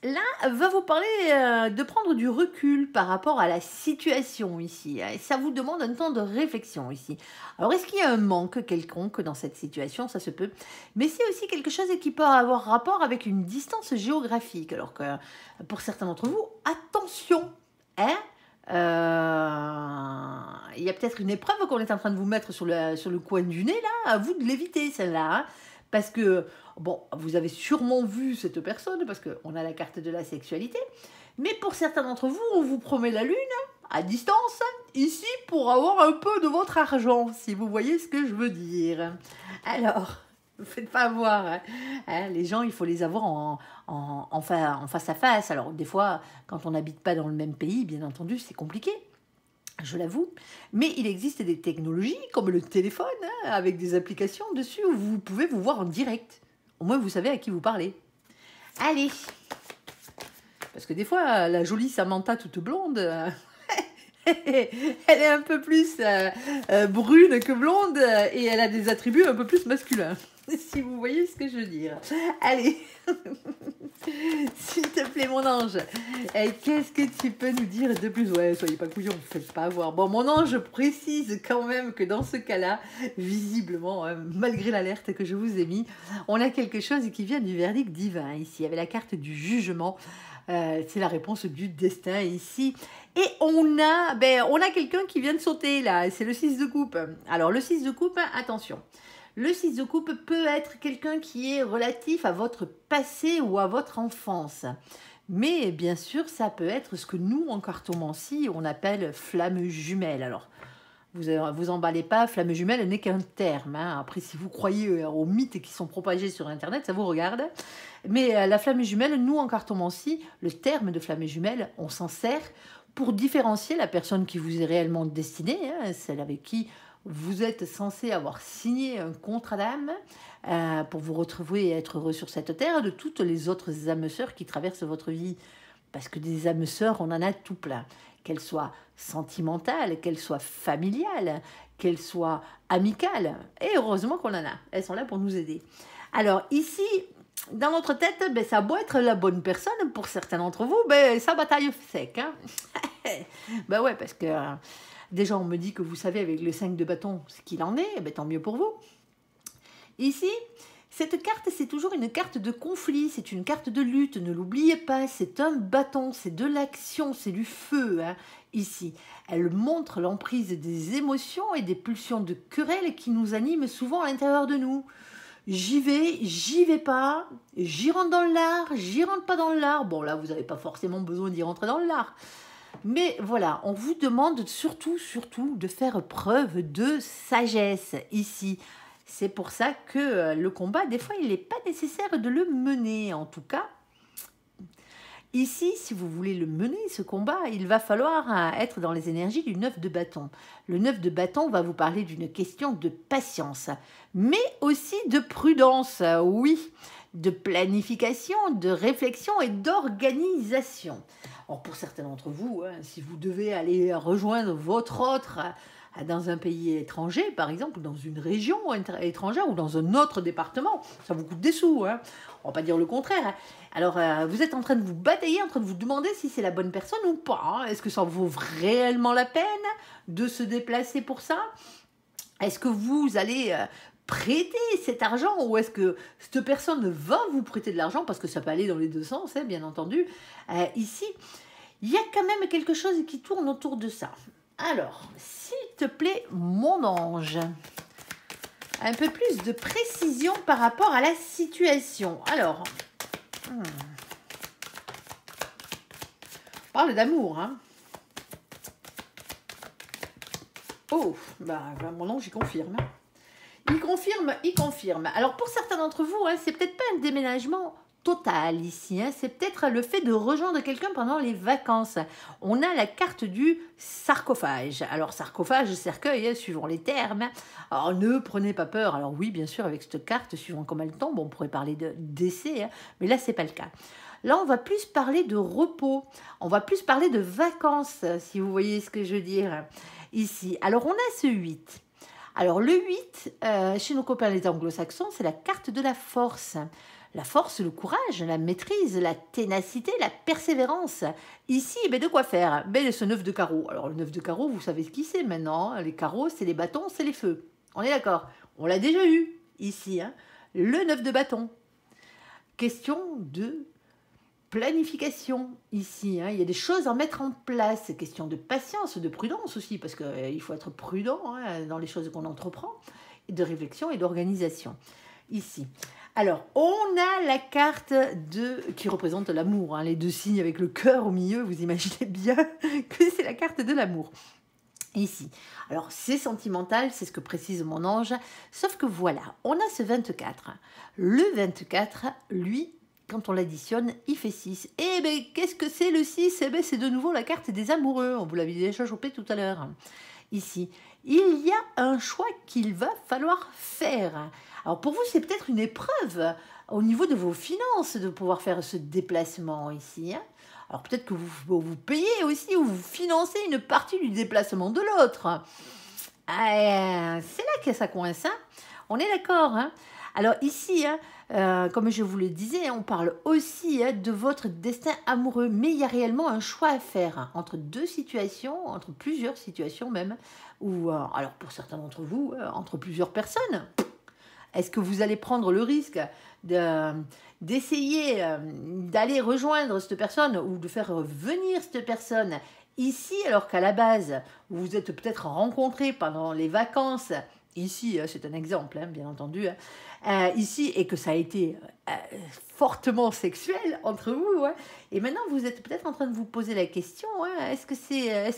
S1: là, va vous parler de prendre du recul par rapport à la situation ici. Et ça vous demande un temps de réflexion ici. Alors, est-ce qu'il y a un manque quelconque dans cette situation? Ça se peut. Mais c'est aussi quelque chose qui peut avoir rapport avec une distance géographique. Alors que pour certains d'entre vous, attention, hein, il y a peut-être une épreuve qu'on est en train de vous mettre sur le coin du nez, là. À vous de l'éviter, celle-là. Hein, parce que, bon, vous avez sûrement vu cette personne, parce qu'on a la carte de la sexualité. Mais pour certains d'entre vous, on vous promet la lune, à distance, ici, pour avoir un peu de votre argent, si vous voyez ce que je veux dire. Alors, ne faites pas avoir. Hein, les gens, il faut les avoir en face à face. Alors, des fois, quand on n'habite pas dans le même pays, bien entendu, c'est compliqué. Je l'avoue, mais il existe des technologies comme le téléphone, hein, avec des applications dessus où vous pouvez vous voir en direct. Au moins, vous savez à qui vous parlez. Allez, parce que des fois, la jolie Samantha toute blonde, elle est un peu plus brune que blonde et elle a des attributs un peu plus masculins. Si vous voyez ce que je veux dire. Allez, s'il te plaît, mon ange, qu'est-ce que tu peux nous dire de plus? Ouais, soyez pas couillons, ne faites pas avoir. Bon, mon ange précise quand même que dans ce cas-là, visiblement, malgré l'alerte que je vous ai mis, on a quelque chose qui vient du verdict divin ici, avec la carte du jugement. C'est la réponse du destin ici. Et on a quelqu'un qui vient de sauter là, c'est le 6 de coupe. Alors le 6 de coupe, attention. Le 6 de coupe peut être quelqu'un qui est relatif à votre passé ou à votre enfance. Mais bien sûr, ça peut être ce que nous, en cartomancie, on appelle flamme jumelle. Alors, vous emballez pas, flamme jumelle n'est qu'un terme. Hein. Après, si vous croyez aux mythes qui sont propagés sur Internet, ça vous regarde. Mais la flamme jumelle, nous, en cartomancie, le terme de flamme jumelle, on s'en sert pour différencier la personne qui vous est réellement destinée, hein, celle avec qui vous êtes censé avoir signé un contrat d'âme pour vous retrouver et être heureux sur cette terre de toutes les autres âmes sœurs qui traversent votre vie. Parce que des âmes sœurs, on en a tout plein. Qu'elles soient sentimentales, qu'elles soient familiales, qu'elles soient amicales. Et heureusement qu'on en a. Elles sont là pour nous aider. Alors ici, dans notre tête, ça a beau être la bonne personne pour certains d'entre vous, ça bataille sec. Hein. Ouais, parce que... déjà, on me dit que vous savez avec le 5 de bâton ce qu'il en est, tant mieux pour vous. Ici, cette carte, c'est toujours une carte de conflit, c'est une carte de lutte, ne l'oubliez pas, c'est un bâton, c'est de l'action, c'est du feu, hein, ici. Elle montre l'emprise des émotions et des pulsions de querelle qui nous animent souvent à l'intérieur de nous. J'y vais pas, j'y rentre dans l'art, j'y rentre pas dans l'art. Bon, là, vous n'avez pas forcément besoin d'y rentrer dans l'art. Mais voilà, on vous demande surtout de faire preuve de sagesse ici. C'est pour ça que le combat, des fois, il n'est pas nécessaire de le mener. En tout cas, ici, si vous voulez le mener, ce combat, il va falloir être dans les énergies du 9 de bâton. Le 9 de bâton va vous parler d'une question de patience, mais aussi de prudence, oui, de planification, de réflexion et d'organisation. Alors pour certains d'entre vous, hein, si vous devez aller rejoindre votre autre dans un pays étranger, par exemple, ou dans une région étrangère, ou dans un autre département, ça vous coûte des sous, hein. On ne va pas dire le contraire. Hein. Alors, vous êtes en train de vous batailler, en train de vous demander si c'est la bonne personne ou pas. Hein. Est-ce que ça vaut réellement la peine de se déplacer pour ça? Est-ce que vous allez... prêter cet argent ou est-ce que cette personne va vous prêter de l'argent parce que ça peut aller dans les deux sens, hein, bien entendu. Ici, il y a quand même quelque chose qui tourne autour de ça. Alors, s'il te plaît, mon ange, un peu plus de précision par rapport à la situation. Alors, on parle d'amour, hein. Oh, mon ange, il confirme. Il confirme. Alors, pour certains d'entre vous, hein, c'est peut-être pas un déménagement total ici. Hein, c'est peut-être le fait de rejoindre quelqu'un pendant les vacances. On a la carte du sarcophage. Alors, sarcophage, cercueil, hein, suivant les termes. Alors, ne prenez pas peur. Alors oui, bien sûr, avec cette carte, suivant comment elle tombe, on pourrait parler de décès, hein, mais là, c'est pas le cas. Là, on va plus parler de repos. On va plus parler de vacances, si vous voyez ce que je veux dire ici. Alors, on a ce 8. Alors le 8, chez nos copains les anglo-saxons, c'est la carte de la force. La force, le courage, la maîtrise, la ténacité, la persévérance. Ici, de quoi faire? Ce 9 de carreau. Alors le 9 de carreau, vous savez ce qui c'est maintenant, hein. Les carreaux, c'est les bâtons, c'est les feux. On est d'accord? On l'a déjà eu ici, hein. Le 9 de bâton. Question de planification ici, hein. Il y a des choses à mettre en place. Question de patience, de prudence aussi, parce qu'il faut être prudent, hein, dans les choses qu'on entreprend, et de réflexion et d'organisation ici. Alors, on a la carte qui représente l'amour, hein, les deux signes avec le cœur au milieu, vous imaginez bien que c'est la carte de l'amour. Ici. Alors, c'est sentimental, c'est ce que précise mon ange, sauf que voilà, on a ce 24. Le 24, lui, quand on l'additionne, il fait 6. Eh bien, qu'est-ce que c'est le 6? Eh bien, c'est de nouveau la carte des amoureux, on vous l'avait déjà chopé tout à l'heure. Ici, il y a un choix qu'il va falloir faire. Alors pour vous, c'est peut-être une épreuve au niveau de vos finances de pouvoir faire ce déplacement ici, hein. Alors peut-être que vous payez aussi ou vous financez une partie du déplacement de l'autre. C'est là que ça coince, hein. On est d'accord, hein. Alors ici, hein, comme je vous le disais, on parle aussi, hein, de votre destin amoureux, mais il y a réellement un choix à faire, hein, entre deux situations, entre plusieurs situations même, ou alors pour certains d'entre vous, entre plusieurs personnes. Est-ce que vous allez prendre le risque d'essayer d'aller rejoindre cette personne ou de faire venir cette personne ici, alors qu'à la base, vous vous êtes peut-être rencontrés pendant les vacances, ici, c'est un exemple, hein, bien entendu, ici, et que ça a été fortement sexuel entre vous, hein, et maintenant vous êtes peut-être en train de vous poser la question, hein, est-ce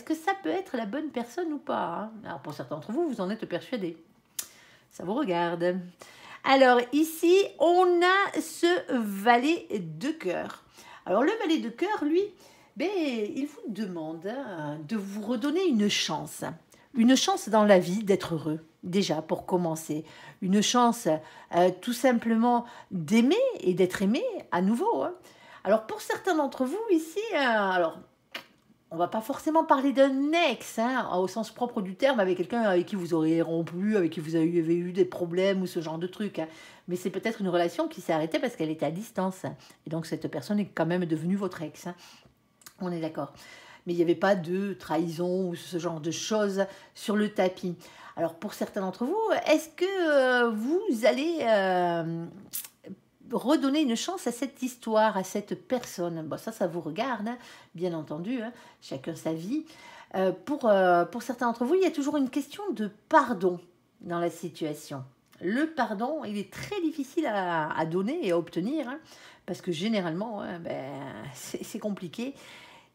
S1: que ça peut être la bonne personne ou pas, hein? Alors pour certains d'entre vous, vous en êtes persuadés. Ça vous regarde. Alors ici, on a ce valet de cœur. Alors le valet de cœur, lui, il vous demande, hein, de vous redonner une chance. Une chance dans la vie d'être heureux, déjà pour commencer. Une chance tout simplement d'aimer et d'être aimé à nouveau, hein. Alors pour certains d'entre vous ici, alors on va pas forcément parler d'un ex, hein, au sens propre du terme, avec quelqu'un avec qui vous auriez rompu, avec qui vous avez eu des problèmes ou ce genre de truc, hein. Mais c'est peut-être une relation qui s'est arrêtée parce qu'elle était à distance. Et donc cette personne est quand même devenue votre ex, hein. On est d'accord. Mais il n'y avait pas de trahison ou ce genre de choses sur le tapis. Alors pour certains d'entre vous, est-ce que vous allez redonner une chance à cette histoire, à cette personne? Bon, ça vous regarde, hein, bien entendu, hein, chacun sa vie. Pour certains d'entre vous, il y a toujours une question de pardon dans la situation. Le pardon, il est très difficile à donner et à obtenir, hein, parce que généralement, hein, c'est compliqué.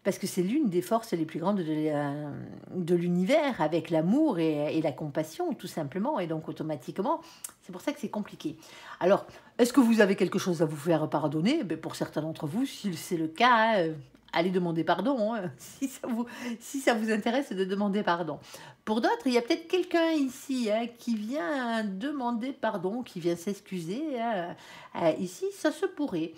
S1: Parce que c'est l'une des forces les plus grandes de l'univers, avec l'amour et la compassion, tout simplement. Et donc, automatiquement, c'est pour ça que c'est compliqué. Alors, est-ce que vous avez quelque chose à vous faire pardonner? Pour certains d'entre vous, si c'est le cas, allez demander pardon, hein, si ça vous intéresse de demander pardon. Pour d'autres, il y a peut-être quelqu'un ici, hein, qui vient demander pardon, qui vient s'excuser, hein. Ici, ça se pourrait.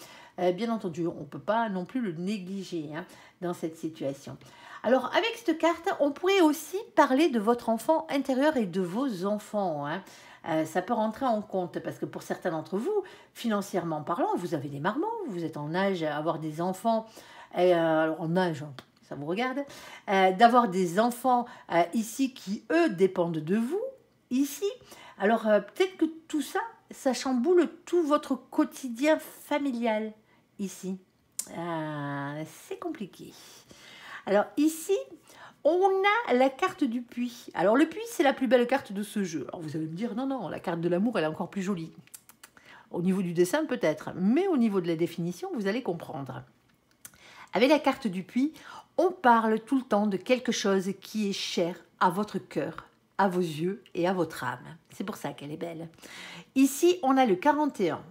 S1: Bien entendu, on ne peut pas non plus le négliger, hein, dans cette situation. Alors, avec cette carte, on pourrait aussi parler de votre enfant intérieur et de vos enfants, hein. Ça peut rentrer en compte parce que pour certains d'entre vous, financièrement parlant, vous avez des marmots, vous êtes en âge d'avoir des enfants, alors en âge, ça vous regarde, d'avoir des enfants ici qui, eux, dépendent de vous, ici. Alors, peut-être que tout ça, ça chamboule tout votre quotidien familial, ici. C'est compliqué. Alors, ici, on a la carte du puits. Alors, le puits, c'est la plus belle carte de ce jeu. Alors, vous allez me dire, non, la carte de l'amour, elle est encore plus jolie. Au niveau du dessin, peut-être, mais au niveau de la définition, vous allez comprendre. Avec la carte du puits, on parle tout le temps de quelque chose qui est cher à votre cœur, à vos yeux et à votre âme. C'est pour ça qu'elle est belle. Ici, on a le 41.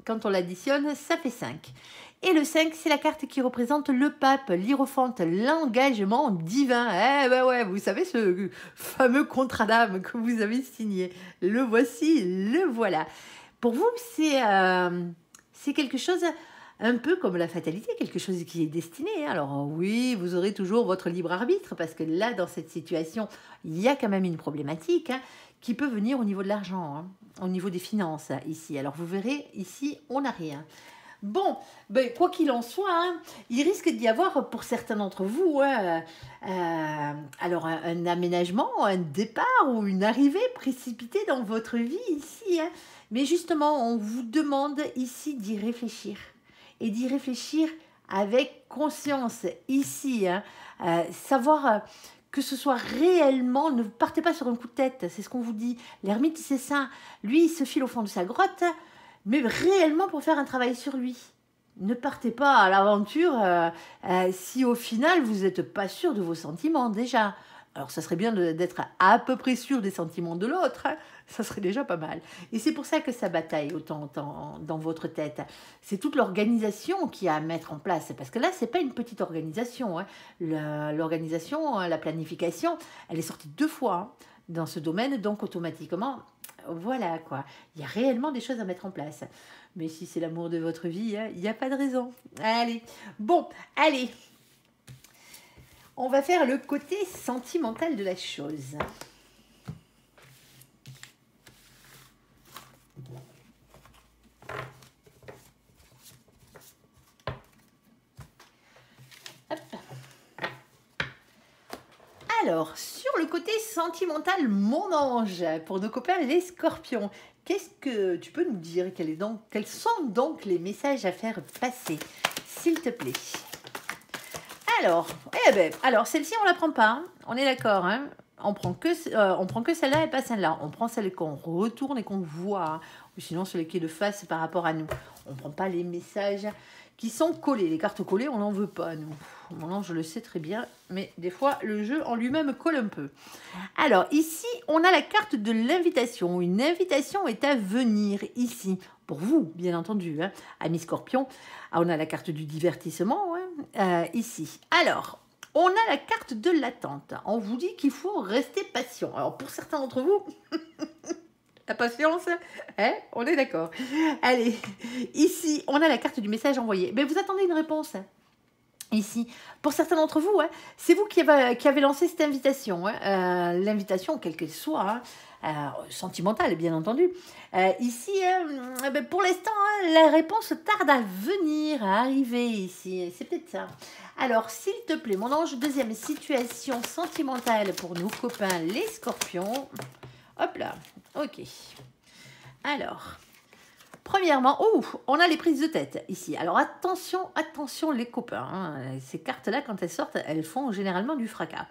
S1: Quand on l'additionne, ça fait 5. Et le 5, c'est la carte qui représente le pape, l'hiérophante, l'engagement divin. Vous savez, ce fameux contrat d'âme que vous avez signé. Le voici, le voilà. Pour vous, c'est quelque chose un peu comme la fatalité, quelque chose qui est destiné. Alors oui, vous aurez toujours votre libre arbitre, parce que là, dans cette situation, il y a quand même une problématique, hein, qui peut venir au niveau de l'argent, hein, au niveau des finances, ici. Alors, vous verrez, ici, on n'a rien. Bon, ben, quoi qu'il en soit, hein, il risque d'y avoir pour certains d'entre vous alors un aménagement, un départ ou une arrivée précipitée dans votre vie ici. Hein. Mais justement, on vous demande ici d'y réfléchir et d'y réfléchir avec conscience ici. Hein, savoir que ce soit réellement, ne partez pas sur un coup de tête, c'est ce qu'on vous dit. L'ermite, c'est ça. Lui, il se file au fond de sa grotte, mais réellement pour faire un travail sur lui. Ne partez pas à l'aventure si au final vous n'êtes pas sûr de vos sentiments déjà. Alors ça serait bien d'être à peu près sûr des sentiments de l'autre, hein. Ça serait déjà pas mal. Et c'est pour ça que ça bataille autant dans votre tête. C'est toute l'organisation qu'il y a à mettre en place. Parce que là, c'est pas une petite organisation. Hein. L'organisation, la planification, elle est sortie 2 fois hein, dans ce domaine, donc automatiquement, voilà quoi. Il y a réellement des choses à mettre en place. Mais si c'est l'amour de votre vie, il n'y a pas de raison. Allez, bon, allez. On va faire le côté sentimental de la chose. Hop. Alors, sur le côté sentimental, mon ange, pour nos copains les scorpions, qu'est-ce que tu peux nous dire? Quels sont donc les messages à faire passer, s'il te plaît? Alors, celle-ci, on la prend pas. Hein. On est d'accord. Hein, on prend que celle-là et pas celle-là. On prend celle qu'on retourne et qu'on voit. Hein, ou sinon, celle qui est de face par rapport à nous. On ne prend pas les messages qui sont collés. Les cartes collées, on n'en veut pas, nous. Maintenant, je le sais très bien. Mais des fois, le jeu en lui-même colle un peu. Alors, ici, on a la carte de l'invitation. Une invitation est à venir ici. Pour vous, bien entendu, hein, amis scorpions. Ah, on a la carte du divertissement, hein, ici. Alors, on a la carte de l'attente. On vous dit qu'il faut rester patient. Alors, pour certains d'entre vous, la patience, hein, on est d'accord. Allez, ici, on a la carte du message envoyé. Mais vous attendez une réponse, hein. Ici, pour certains d'entre vous, hein, c'est vous qui avez lancé cette invitation. Hein, l'invitation, quelle qu'elle soit, hein, sentimentale, bien entendu. Ici, pour l'instant, hein, la réponse tarde à venir, à arriver ici. C'est peut-être ça. Alors, s'il te plaît, mon ange, deuxième situation sentimentale pour nos copains les scorpions. Hop là, ok. Alors... Premièrement, on a les prises de tête ici. Alors attention les copains. Hein. Ces cartes-là, quand elles sortent, elles font généralement du fracas.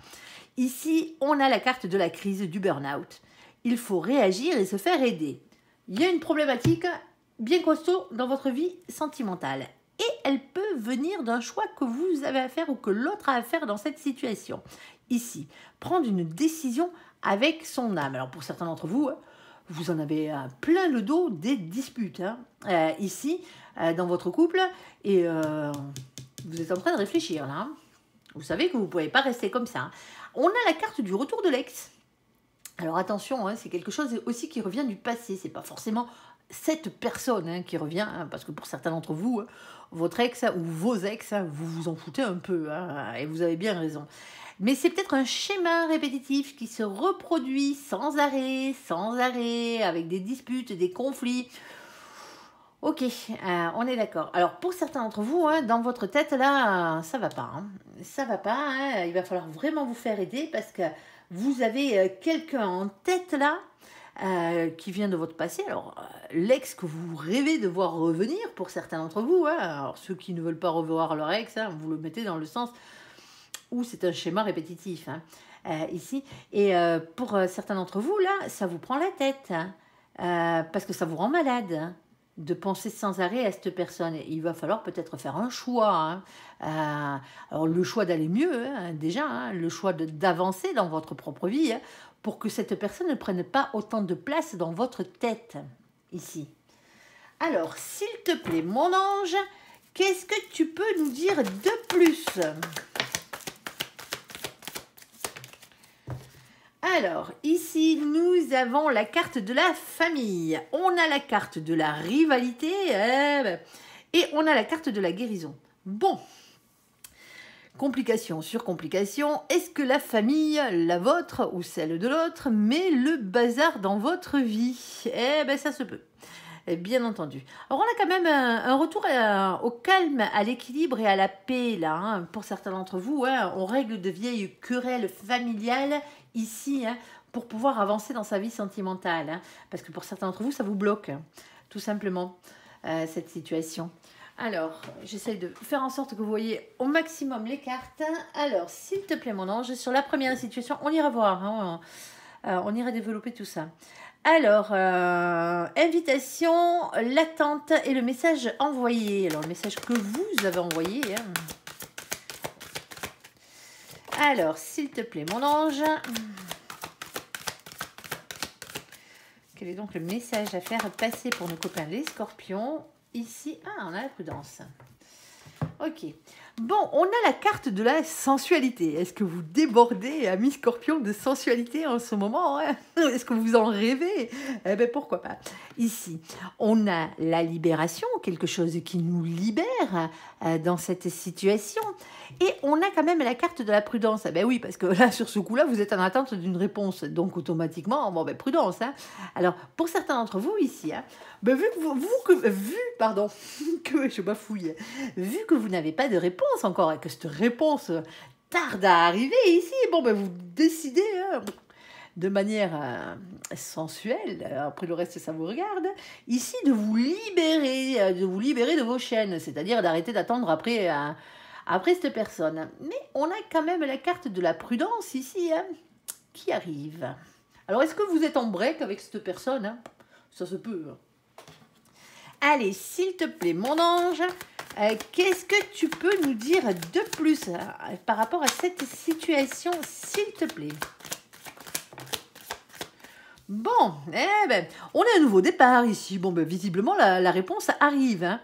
S1: Ici, on a la carte de la crise, du burn-out. Il faut réagir et se faire aider. Il y a une problématique bien costaud dans votre vie sentimentale. Et elle peut venir d'un choix que vous avez à faire ou que l'autre a à faire dans cette situation. Ici, prendre une décision avec son âme. Alors pour certains d'entre vous... vous en avez plein le dos des disputes hein, ici, dans votre couple, et vous êtes en train de réfléchir là. Hein. Vous savez que vous ne pouvez pas rester comme ça. Hein. On a la carte du retour de l'ex. Alors attention, hein, c'est quelque chose aussi qui revient du passé. C'est pas forcément cette personne hein, qui revient, hein, parce que pour certains d'entre vous, hein, votre ex ou vos ex, hein, vous vous en foutez un peu, hein, et vous avez bien raison. Mais c'est peut-être un schéma répétitif qui se reproduit sans arrêt, avec des disputes, des conflits. Ok, on est d'accord. Alors, pour certains d'entre vous, hein, dans votre tête, là, ça va pas. Hein. Ça va pas, hein. Il va falloir vraiment vous faire aider parce que vous avez quelqu'un en tête, là, qui vient de votre passé. Alors, l'ex que vous rêvez de voir revenir, pour certains d'entre vous. Hein. Alors, ceux qui ne veulent pas revoir leur ex, hein, vous le mettez dans le sens... où c'est un schéma répétitif, hein, ici. Et pour certains d'entre vous, là, ça vous prend la tête, hein, parce que ça vous rend malade, hein, de penser sans arrêt à cette personne. Et il va falloir peut-être faire un choix. Hein, alors, le choix d'aller mieux, hein, déjà, hein, le choix d'avancer dans votre propre vie, hein, pour que cette personne ne prenne pas autant de place dans votre tête, ici. Alors, s'il te plaît, mon ange, qu'est-ce que tu peux nous dire de plus ? Alors, ici, nous avons la carte de la famille. On a la carte de la rivalité et on a la carte de la guérison. Bon, Complication sur complication, est-ce que la famille, la vôtre ou celle de l'autre, met le bazar dans votre vie? Eh ben ça se peut. Bien entendu. Alors on a quand même un retour au calme, à l'équilibre et à la paix là. Hein. Pour certains d'entre vous, hein, on règle de vieilles querelles familiales ici hein, pour pouvoir avancer dans sa vie sentimentale. Hein. Parce que pour certains d'entre vous, ça vous bloque, hein, tout simplement, cette situation. Alors, j'essaie de faire en sorte que vous voyez au maximum les cartes. Alors, s'il te plaît mon ange, sur la première situation, on ira voir. Hein, on ira développer tout ça. Alors, invitation, l'attente et le message envoyé. Alors, le message que vous avez envoyé. Hein. Alors, s'il te plaît, mon ange. Quel est donc le message à faire passer pour nos copains les scorpions? Ici, on a la prudence. Ok. Bon, on a la carte de la sensualité. Est-ce que vous débordez, amis scorpions, de sensualité en ce moment hein? Est-ce que vous en rêvez? Eh bien, pourquoi pas. Ici, on a la libération, quelque chose qui nous libère dans cette situation. Et on a quand même la carte de la prudence. Eh ben oui, parce que là, sur ce coup-là, vous êtes en attente d'une réponse. Donc, automatiquement, bon, ben, prudence. Hein. Alors, pour certains d'entre vous ici, hein, ben, vu que vous n'avez pas de réponse encore et que cette réponse tarde à arriver ici, bon, ben, vous décidez hein, de manière sensuelle, après le reste ça vous regarde, ici de vous libérer de vos chaînes, c'est-à-dire d'arrêter d'attendre après cette personne. Mais on a quand même la carte de la prudence ici hein, qui arrive. Alors est-ce que vous êtes en break avec cette personne hein? Ça se peut. Allez, s'il te plaît, mon ange, qu'est-ce que tu peux nous dire de plus par rapport à cette situation, s'il te plaît? Bon, eh ben, on a un nouveau départ ici. Bon, ben, visiblement, la réponse arrive. Hein.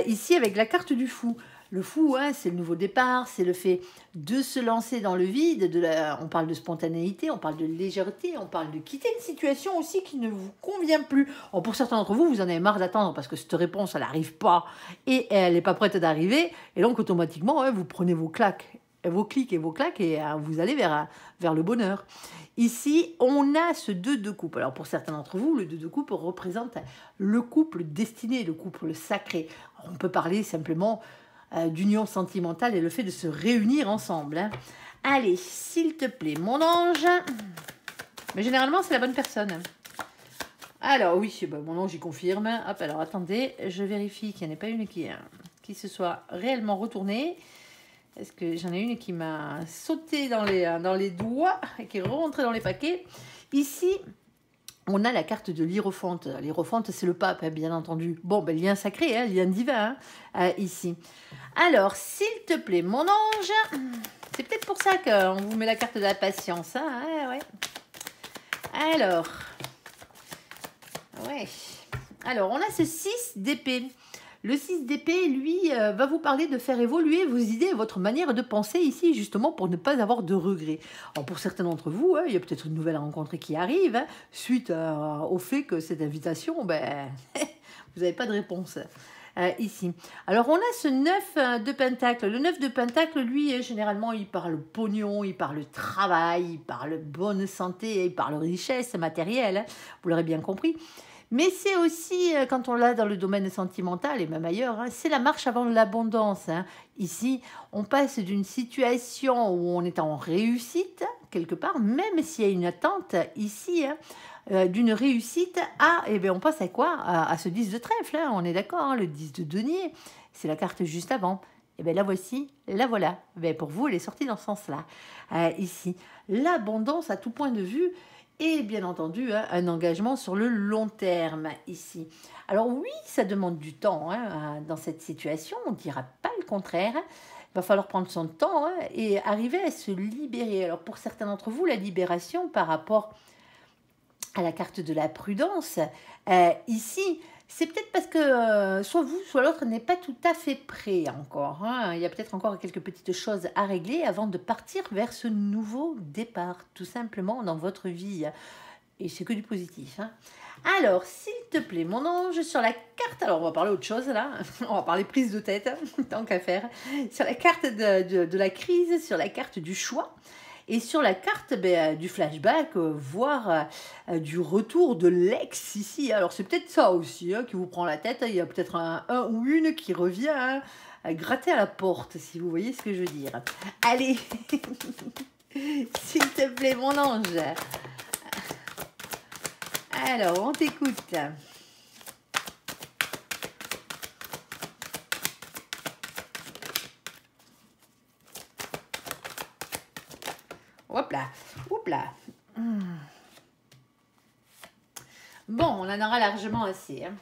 S1: Ici, avec la carte du fou. Le fou, hein, c'est le nouveau départ, c'est le fait de se lancer dans le vide. On parle de spontanéité, on parle de légèreté, on parle de quitter une situation aussi qui ne vous convient plus. Alors, pour certains d'entre vous, vous en avez marre d'attendre parce que cette réponse, elle n'arrive pas et elle n'est pas prête d'arriver. Et donc, automatiquement, hein, vous prenez vos claques, vos clics et vos claques et vous allez vers le bonheur. Ici, on a ce 2 de coupe. Alors, pour certains d'entre vous, le 2 de coupe représente le couple destiné, le couple sacré. Alors, on peut parler simplement d'union sentimentale et le fait de se réunir ensemble. Hein. Allez, s'il te plaît, mon ange. Mais généralement, c'est la bonne personne. Alors, oui, ben, mon ange, il confirme. Hop, alors, attendez, je vérifie qu'il n'y en ait pas une qui se soit réellement retournée. Est-ce que j'en ai une qui m'a sauté dans les doigts et qui est rentrée dans les paquets. Ici, on a la carte de l'Hiérophante. L'Hiérophante, c'est le pape, hein, bien entendu. Bon, ben, lien sacré, hein, lien divin, hein, ici. Alors, s'il te plaît, mon ange, c'est peut-être pour ça qu'on vous met la carte de la patience. Hein, ouais. Alors, ouais. Alors, on a ce 6 d'épée. Le 6 d'épée, lui, va vous parler de faire évoluer vos idées et votre manière de penser ici, justement, pour ne pas avoir de regrets. Alors, pour certains d'entre vous, hein, il y a peut-être une nouvelle rencontre qui arrive, hein, suite au fait que cette invitation, ben, vous n'avez pas de réponse ici. Alors, on a ce 9 de pentacle. Le 9 de pentacle, lui, généralement, il parle pognon, il parle travail, il parle bonne santé, il parle richesse matérielle, hein, vous l'aurez bien compris. Mais c'est aussi, quand on l'a dans le domaine sentimental et même ailleurs, hein, c'est la marche avant l'abondance. Hein. Ici, on passe d'une situation où on est en réussite, quelque part, même s'il y a une attente ici, hein, d'une réussite à, eh bien, on passe à quoi? À ce 10 de trèfle, hein, on est d'accord, hein, le 10 de denier, c'est la carte juste avant. Et bien la voici, la voilà. Ben, pour vous, elle est sortie dans ce sens-là. Ici, l'abondance à tout point de vue, et bien entendu, hein, un engagement sur le long terme ici. Alors oui, ça demande du temps hein, dans cette situation, on ne dira pas le contraire. Il va falloir prendre son temps hein, et arriver à se libérer. Alors pour certains d'entre vous, la libération par rapport à la carte de la prudence, ici, c'est peut-être parce que soit vous, soit l'autre n'est pas tout à fait prêt encore. Hein. Il y a peut-être encore quelques petites choses à régler avant de partir vers ce nouveau départ, tout simplement, dans votre vie. Et c'est que du positif. Hein. Alors, s'il te plaît, mon ange, sur la carte, alors on va parler autre chose là, on va parler prise de tête, tant qu'à faire, sur la carte de la crise, sur la carte du choix, et sur la carte du flashback, voire du retour de l'ex ici. Alors c'est peut-être ça aussi hein, qui vous prend la tête, il y a peut-être un ou une qui revient hein, à gratter à la porte, si vous voyez ce que je veux dire. Allez, s'il te plaît, mon ange. Alors, on t'écoute. Hop là, hop là. Bon, on en aura largement assez. Hein.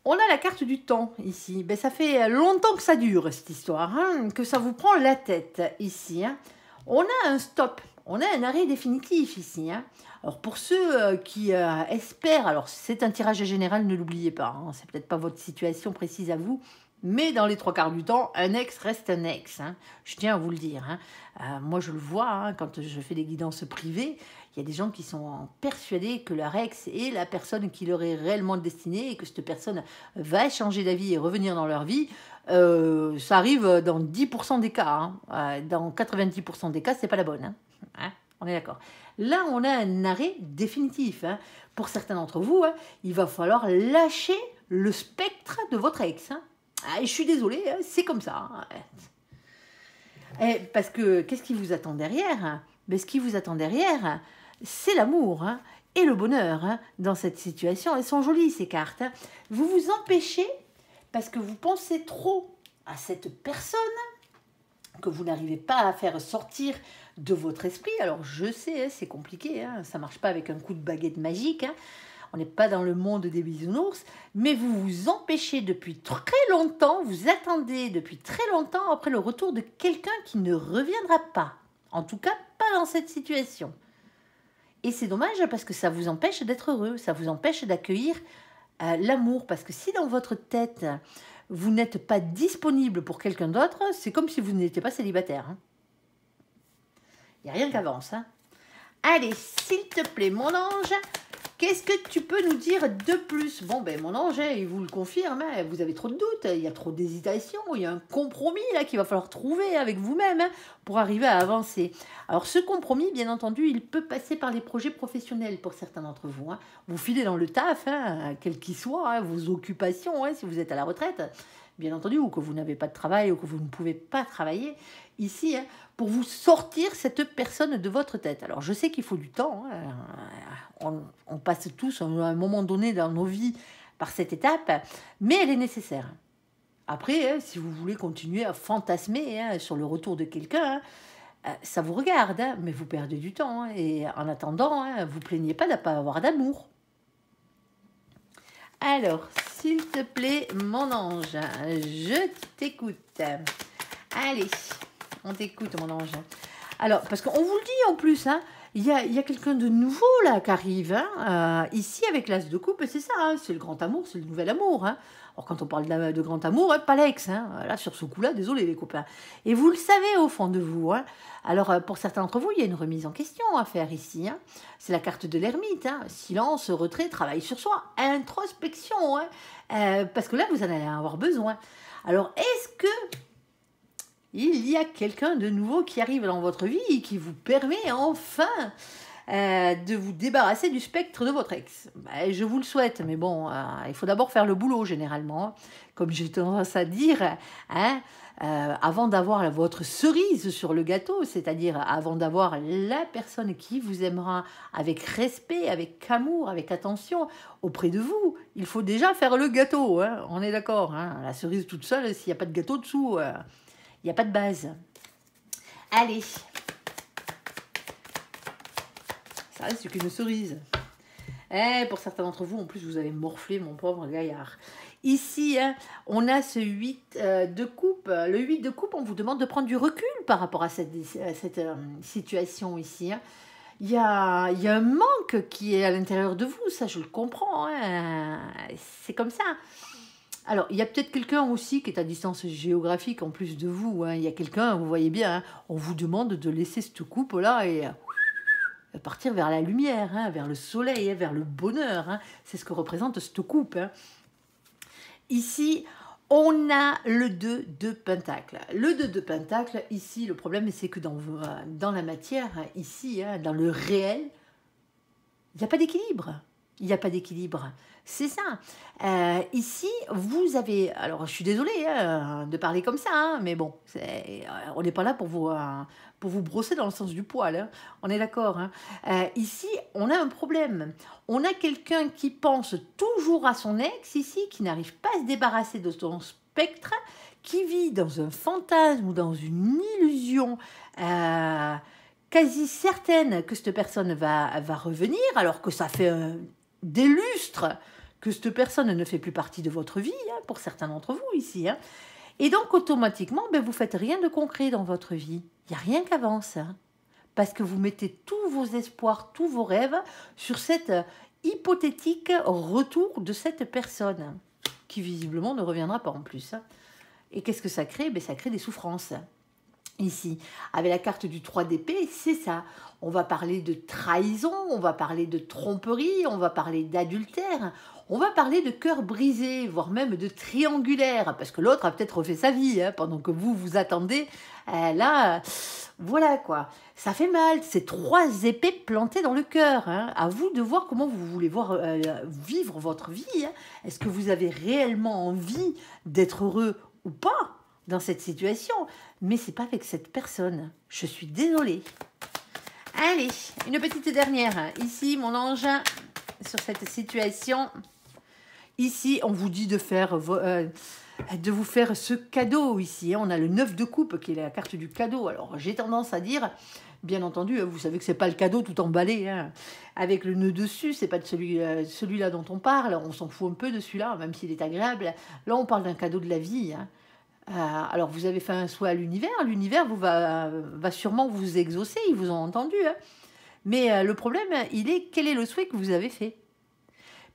S1: On a la carte du temps ici. Ben, ça fait longtemps que ça dure cette histoire, hein, que ça vous prend la tête ici. Hein. On a un stop, on a un arrêt définitif ici. Hein. Alors pour ceux qui espèrent, alors c'est un tirage général, ne l'oubliez pas, hein, c'est peut-être pas votre situation précise à vous, mais dans les 3/4 du temps, un ex reste un ex. Hein. Je tiens à vous le dire. Hein. Moi je le vois hein, quand je fais des guidances privées, il y a des gens qui sont persuadés que leur ex est la personne qui leur est réellement destinée et que cette personne va changer d'avis et revenir dans leur vie. Ça arrive dans 10% des cas. Hein. Dans 90% des cas, c'est pas la bonne. Hein. Hein, on est d'accord. Là, on a un arrêt définitif. Hein. Pour certains d'entre vous, hein, il va falloir lâcher le spectre de votre ex. Hein. Je suis désolée, hein, c'est comme ça. Hein. Parce que qu'est-ce qui vous attend derrière hein. Mais ce qui vous attend derrière, c'est l'amour hein, et le bonheur hein, dans cette situation. Elles sont jolies, ces cartes. Hein. Vous vous empêchez parce que vous pensez trop à cette personne que vous n'arrivez pas à faire sortir de votre esprit. Alors je sais, hein, c'est compliqué, hein, ça ne marche pas avec un coup de baguette magique, hein, on n'est pas dans le monde des bisounours, mais vous vous empêchez depuis très longtemps, vous attendez depuis très longtemps après le retour de quelqu'un qui ne reviendra pas. En tout cas, pas dans cette situation. Et c'est dommage parce que ça vous empêche d'être heureux, ça vous empêche d'accueillir l'amour. Parce que si dans votre tête, vous n'êtes pas disponible pour quelqu'un d'autre, c'est comme si vous n'étiez pas célibataire. Hein. Il n'y a rien qui avance. Hein. Allez, s'il te plaît, mon ange, qu'est-ce que tu peux nous dire de plus? Bon, ben mon ange, il vous le confirme, hein, vous avez trop de doutes, il y a trop d'hésitation, il y a un compromis là qu'il va falloir trouver avec vous-même hein, pour arriver à avancer. Alors ce compromis, bien entendu, il peut passer par les projets professionnels pour certains d'entre vous. Hein. Vous filez dans le taf, hein, quel qu'il soit, hein, vos occupations, hein, si vous êtes à la retraite, bien entendu, ou que vous n'avez pas de travail, ou que vous ne pouvez pas travailler, ici, hein, pour vous sortir cette personne de votre tête. Alors, je sais qu'il faut du temps. Hein, on passe tous à un moment donné dans nos vies par cette étape, mais elle est nécessaire. Après, hein, si vous voulez continuer à fantasmer hein, sur le retour de quelqu'un, hein, ça vous regarde, hein, mais vous perdez du temps. Hein, et en attendant, hein, vous plaignez pas de ne pas avoir d'amour. Alors, s'il te plaît, mon ange, je t'écoute. Allez, on t'écoute, mon ange. Alors, parce qu'on vous le dit en plus, hein, il y a quelqu'un de nouveau là qui arrive. Hein, ici, avec l'as de coupe, c'est ça, hein, c'est le grand amour, c'est le nouvel amour. Hein. Alors, quand on parle de grand amour, hein, pas l'ex. Hein, là, sur ce coup-là, désolé les copains. Et vous le savez au fond de vous. Hein. Alors, pour certains d'entre vous, il y a une remise en question à faire ici. Hein. C'est la carte de l'ermite. Hein. Silence, retrait, travail sur soi, introspection. Hein. Parce que là, vous en allez avoir besoin. Alors, est-ce que il y a quelqu'un de nouveau qui arrive dans votre vie et qui vous permet enfin de vous débarrasser du spectre de votre ex? Je vous le souhaite, mais bon, il faut d'abord faire le boulot généralement. Hein. Comme j'ai tendance à dire, hein, avant d'avoir votre cerise sur le gâteau, c'est-à-dire avant d'avoir la personne qui vous aimera avec respect, avec amour, avec attention auprès de vous, il faut déjà faire le gâteau. Hein. On est d'accord, hein. La cerise toute seule, s'il n'y a pas de gâteau dessous... il n'y a pas de base. Allez. Ça reste qu'une cerise. Pour certains d'entre vous, en plus, vous avez morflé, mon pauvre gaillard. Ici, hein, on a ce 8 de coupe. Le 8 de coupe, on vous demande de prendre du recul par rapport à cette situation ici. Hein. Il y a un manque qui est à l'intérieur de vous, ça je le comprends. Hein. C'est comme ça. Alors, il y a peut-être quelqu'un aussi qui est à distance géographique en plus de vous. Hein. Il y a quelqu'un, vous voyez bien, hein, on vous demande de laisser cette coupe-là et partir vers la lumière, hein, vers le soleil, hein, vers le bonheur. Hein. C'est ce que représente cette coupe. Hein. Ici, on a le 2 de Pentacle. Le 2 de Pentacle, ici, le problème, c'est que dans la matière, ici, hein, dans le réel, il n'y a pas d'équilibre. Il n'y a pas d'équilibre. C'est ça. Ici, vous avez... Alors, je suis désolée hein, de parler comme ça, hein, mais bon, on n'est pas là pour vous brosser dans le sens du poil. Hein. On est d'accord. Hein. Ici, on a un problème. On a quelqu'un qui pense toujours à son ex, ici, qui n'arrive pas à se débarrasser de son spectre, qui vit dans un fantasme ou dans une illusion quasi certaine que cette personne va revenir, alors que ça fait des lustres que cette personne ne fait plus partie de votre vie, hein, pour certains d'entre vous ici. Hein. Et donc, automatiquement, vous ne faites rien de concret dans votre vie. Il n'y a rien qui avance. Hein, parce que vous mettez tous vos espoirs, tous vos rêves sur cet hypothétique retour de cette personne, qui visiblement ne reviendra pas en plus. Hein. Et qu'est-ce que ça crée? Ça crée des souffrances. Ici, avec la carte du 3 d'épée, c'est ça. On va parler de trahison, on va parler de tromperie, on va parler d'adultère, on va parler de cœur brisé, voire même de triangulaire, parce que l'autre a peut-être refait sa vie, hein, pendant que vous attendez. Là, voilà quoi. Ça fait mal, ces 3 épées plantées dans le cœur. Hein. À vous de voir comment vous voulez vivre votre vie. Hein. Est-ce que vous avez réellement envie d'être heureux ou pas dans cette situation? Mais c'est pas avec cette personne. Je suis désolée. Allez, une petite dernière. Ici, mon ange, sur cette situation. Ici, on vous dit de vous faire ce cadeau ici. On a le 9 de coupe qui est la carte du cadeau. Alors, j'ai tendance à dire, bien entendu, vous savez que c'est pas le cadeau tout emballé. Hein. Avec le nœud dessus, c'est pas de celui-là dont on parle. On s'en fout un peu de celui-là, même s'il est agréable. Là, on parle d'un cadeau de la vie. Hein. Alors, vous avez fait un souhait à l'univers. L'univers va sûrement vous exaucer. Ils vous ont entendu. Hein. Mais le problème, quel est le souhait que vous avez fait?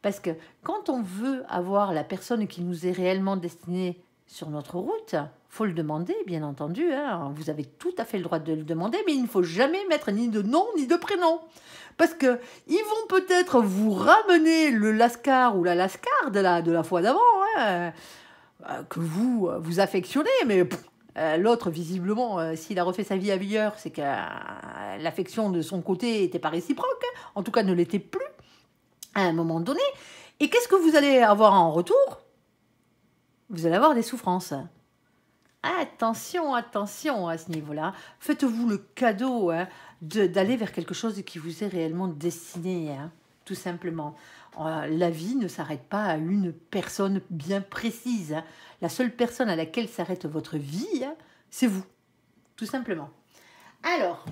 S1: Parce que quand on veut avoir la personne qui nous est réellement destinée sur notre route, faut le demander, bien entendu. Hein. Vous avez tout à fait le droit de le demander, mais il ne faut jamais mettre ni de nom ni de prénom. Parce qu'ils vont peut-être vous ramener le lascar ou la lascar de la fois d'avant, hein, que vous affectionnez, mais l'autre, visiblement, s'il a refait sa vie ailleurs, c'est que l'affection de son côté n'était pas réciproque, en tout cas ne l'était plus à un moment donné. Et qu'est-ce que vous allez avoir en retour? Vous allez avoir des souffrances. Attention, attention à ce niveau-là. Faites-vous le cadeau hein, d'aller vers quelque chose qui vous est réellement destiné, hein, tout simplement. La vie ne s'arrête pas à une personne bien précise. Hein. La seule personne à laquelle s'arrête votre vie, hein, c'est vous, tout simplement. Alors,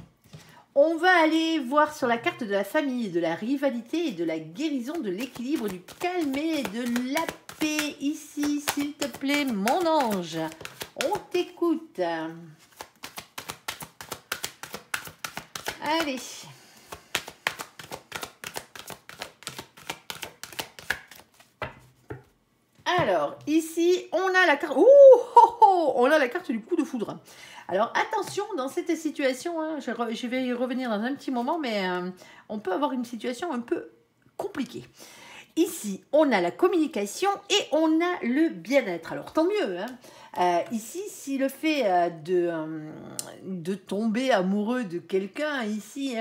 S1: on va aller voir sur la carte de la famille, de la rivalité et de la guérison, de l'équilibre, du calme et de la paix. Ici, s'il te plaît, mon ange. On t'écoute. Allez. Alors, ici, on a la carte... on a la carte du coup de foudre. Alors, attention, dans cette situation, hein, je vais y revenir dans un petit moment, mais on peut avoir une situation un peu compliquée. Ici, on a la communication et on a le bien-être. Alors, tant mieux. Hein. Ici, si le fait de tomber amoureux de quelqu'un, ici,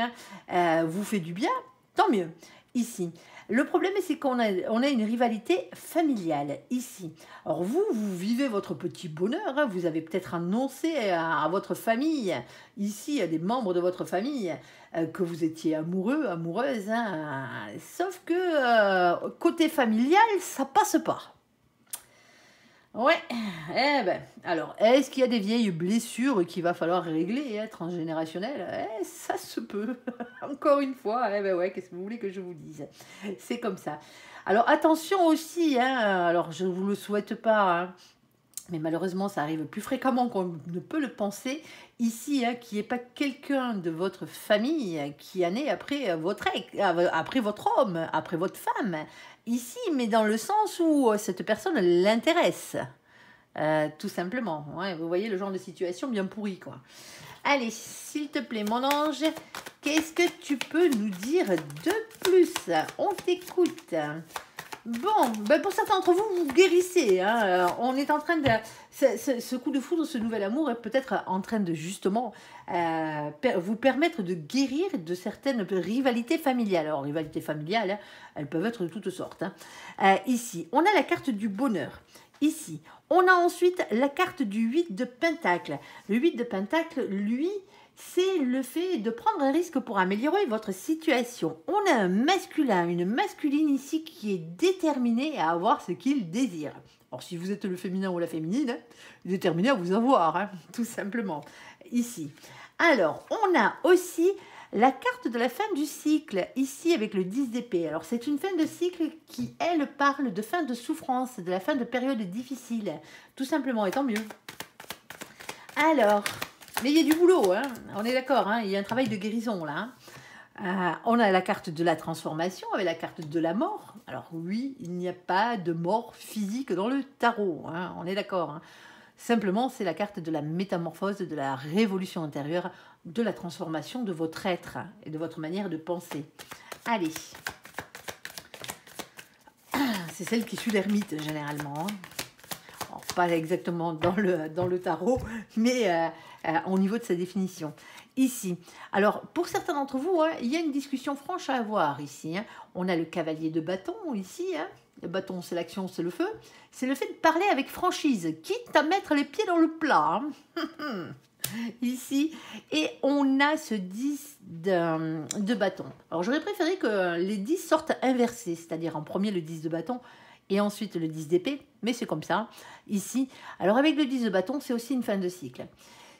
S1: hein, vous fait du bien, tant mieux. Ici. Le problème, c'est qu'on a une rivalité familiale, ici. Alors, vous vivez votre petit bonheur. Hein, vous avez peut-être annoncé à votre famille, ici, à des membres de votre famille, que vous étiez amoureux, amoureuse. Hein, sauf que, côté familial, ça passe pas. Ouais, alors, est-ce qu'il y a des vieilles blessures qu'il va falloir régler, hein, transgénérationnelles? Ça se peut, encore une fois, qu'est-ce que vous voulez que je vous dise? C'est comme ça. Alors, attention aussi, hein, alors je ne vous le souhaite pas, hein, mais malheureusement, ça arrive plus fréquemment qu'on ne peut le penser, ici, hein, qu'il n'y ait pas quelqu'un de votre famille qui a né après votre homme, après votre femme, ici, mais dans le sens où cette personne l'intéresse, tout simplement. Ouais, vous voyez le genre de situation bien pourrie, quoi. Allez, s'il te plaît, mon ange, qu'est-ce que tu peux nous dire de plus? On t'écoute. Bon, ben pour certains d'entre vous, vous guérissez. Hein. On est en train de... Ce coup de foudre, ce nouvel amour est peut-être en train de justement vous permettre de guérir de certaines rivalités familiales. Alors, rivalités familiales, hein, elles peuvent être de toutes sortes. Hein. Ici, on a la carte du bonheur. Ici, on a ensuite la carte du 8 de Pentacle. Le 8 de Pentacle, lui, c'est le fait de prendre un risque pour améliorer votre situation. On a un masculin, une masculine ici qui est déterminée à avoir ce qu'il désire. Alors, si vous êtes le féminin ou la féminine, hein, déterminé à vous avoir, hein, tout simplement, ici. Alors, on a aussi la carte de la fin du cycle, ici avec le 10 d'épée. Alors, c'est une fin de cycle qui, elle, parle de fin de souffrance, de la fin de période difficile, tout simplement, et tant mieux. Alors... mais il y a du boulot, hein. On est d'accord, hein. Il y a un travail de guérison là. Hein. On a la carte de la transformation avec la carte de la mort. Alors oui, il n'y a pas de mort physique dans le tarot, hein. On est d'accord. Hein. Simplement, c'est la carte de la métamorphose, de la révolution intérieure, de la transformation de votre être et de votre manière de penser. Allez. C'est celle qui suit l'ermite généralement. Alors, pas exactement dans le tarot, mais... au niveau de sa définition. Ici, alors pour certains d'entre vous, hein, il y a une discussion franche à avoir ici. Hein. On a le cavalier de bâton ici. Hein. Le bâton, c'est l'action, c'est le feu. C'est le fait de parler avec franchise, quitte à mettre les pieds dans le plat. Hein. Ici, et on a ce 10 de bâton. Alors j'aurais préféré que les 10 sortent inversés, c'est-à-dire en premier le 10 de bâton, et ensuite le 10 d'épée, mais c'est comme ça, ici. Alors avec le 10 de bâton, c'est aussi une fin de cycle.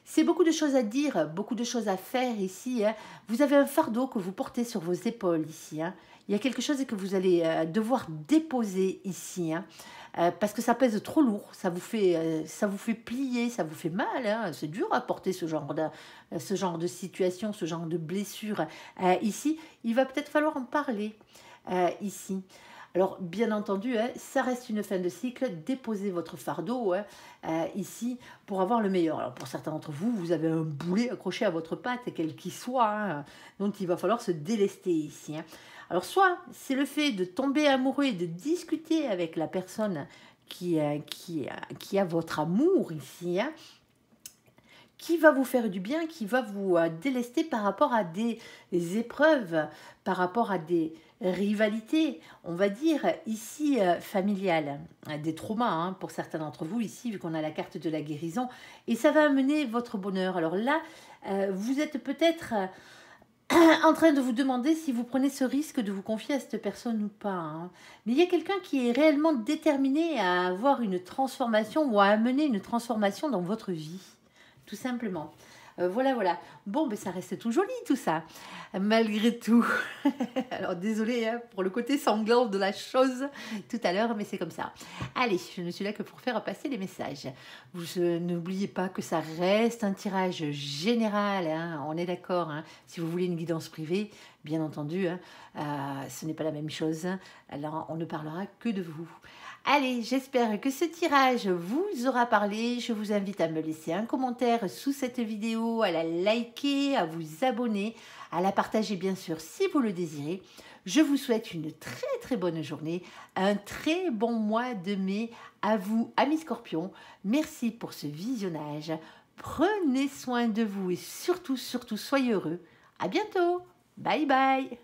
S1: C'est beaucoup de choses à dire, beaucoup de choses à faire ici. Hein. Vous avez un fardeau que vous portez sur vos épaules ici. Hein. Il y a quelque chose que vous allez devoir déposer ici. Hein. Parce que ça pèse trop lourd, ça vous fait plier, ça vous fait mal. Hein. C'est dur à porter ce genre de situation, ce genre de blessure. Ici, il va peut-être falloir en parler ici. Alors, bien entendu, hein, ça reste une fin de cycle. Déposez votre fardeau hein, ici pour avoir le meilleur. Alors, pour certains d'entre vous, vous avez un boulet accroché à votre patte, quel qu'il soit. Hein, donc, il va falloir se délester ici. Hein. Alors, soit c'est le fait de tomber amoureux et de discuter avec la personne qui a votre amour ici, hein, qui va vous faire du bien, qui va vous délester par rapport à des épreuves, par rapport à des rivalités, on va dire ici familiales, des traumas hein, pour certains d'entre vous ici, vu qu'on a la carte de la guérison, et ça va amener votre bonheur. Alors là, vous êtes peut-être en train de vous demander si vous prenez ce risque de vous confier à cette personne ou pas. Hein. Mais il y a quelqu'un qui est réellement déterminé à avoir une transformation ou à amener une transformation dans votre vie. Tout simplement. Voilà, voilà. Bon, ben ça reste tout joli tout ça, malgré tout. Alors désolée hein, pour le côté sanglant de la chose tout à l'heure, mais c'est comme ça. Allez, je ne suis là que pour faire passer les messages. N'oubliez pas que ça reste un tirage général, hein, on est d'accord. Hein. Si vous voulez une guidance privée, bien entendu, hein, ce n'est pas la même chose. Alors, on ne parlera que de vous. Allez, j'espère que ce tirage vous aura parlé. Je vous invite à me laisser un commentaire sous cette vidéo, à la liker, à vous abonner, à la partager bien sûr si vous le désirez. Je vous souhaite une très très bonne journée, un très bon mois de mai à vous, amis Scorpions. Merci pour ce visionnage. Prenez soin de vous et surtout, surtout, soyez heureux. À bientôt. Bye bye.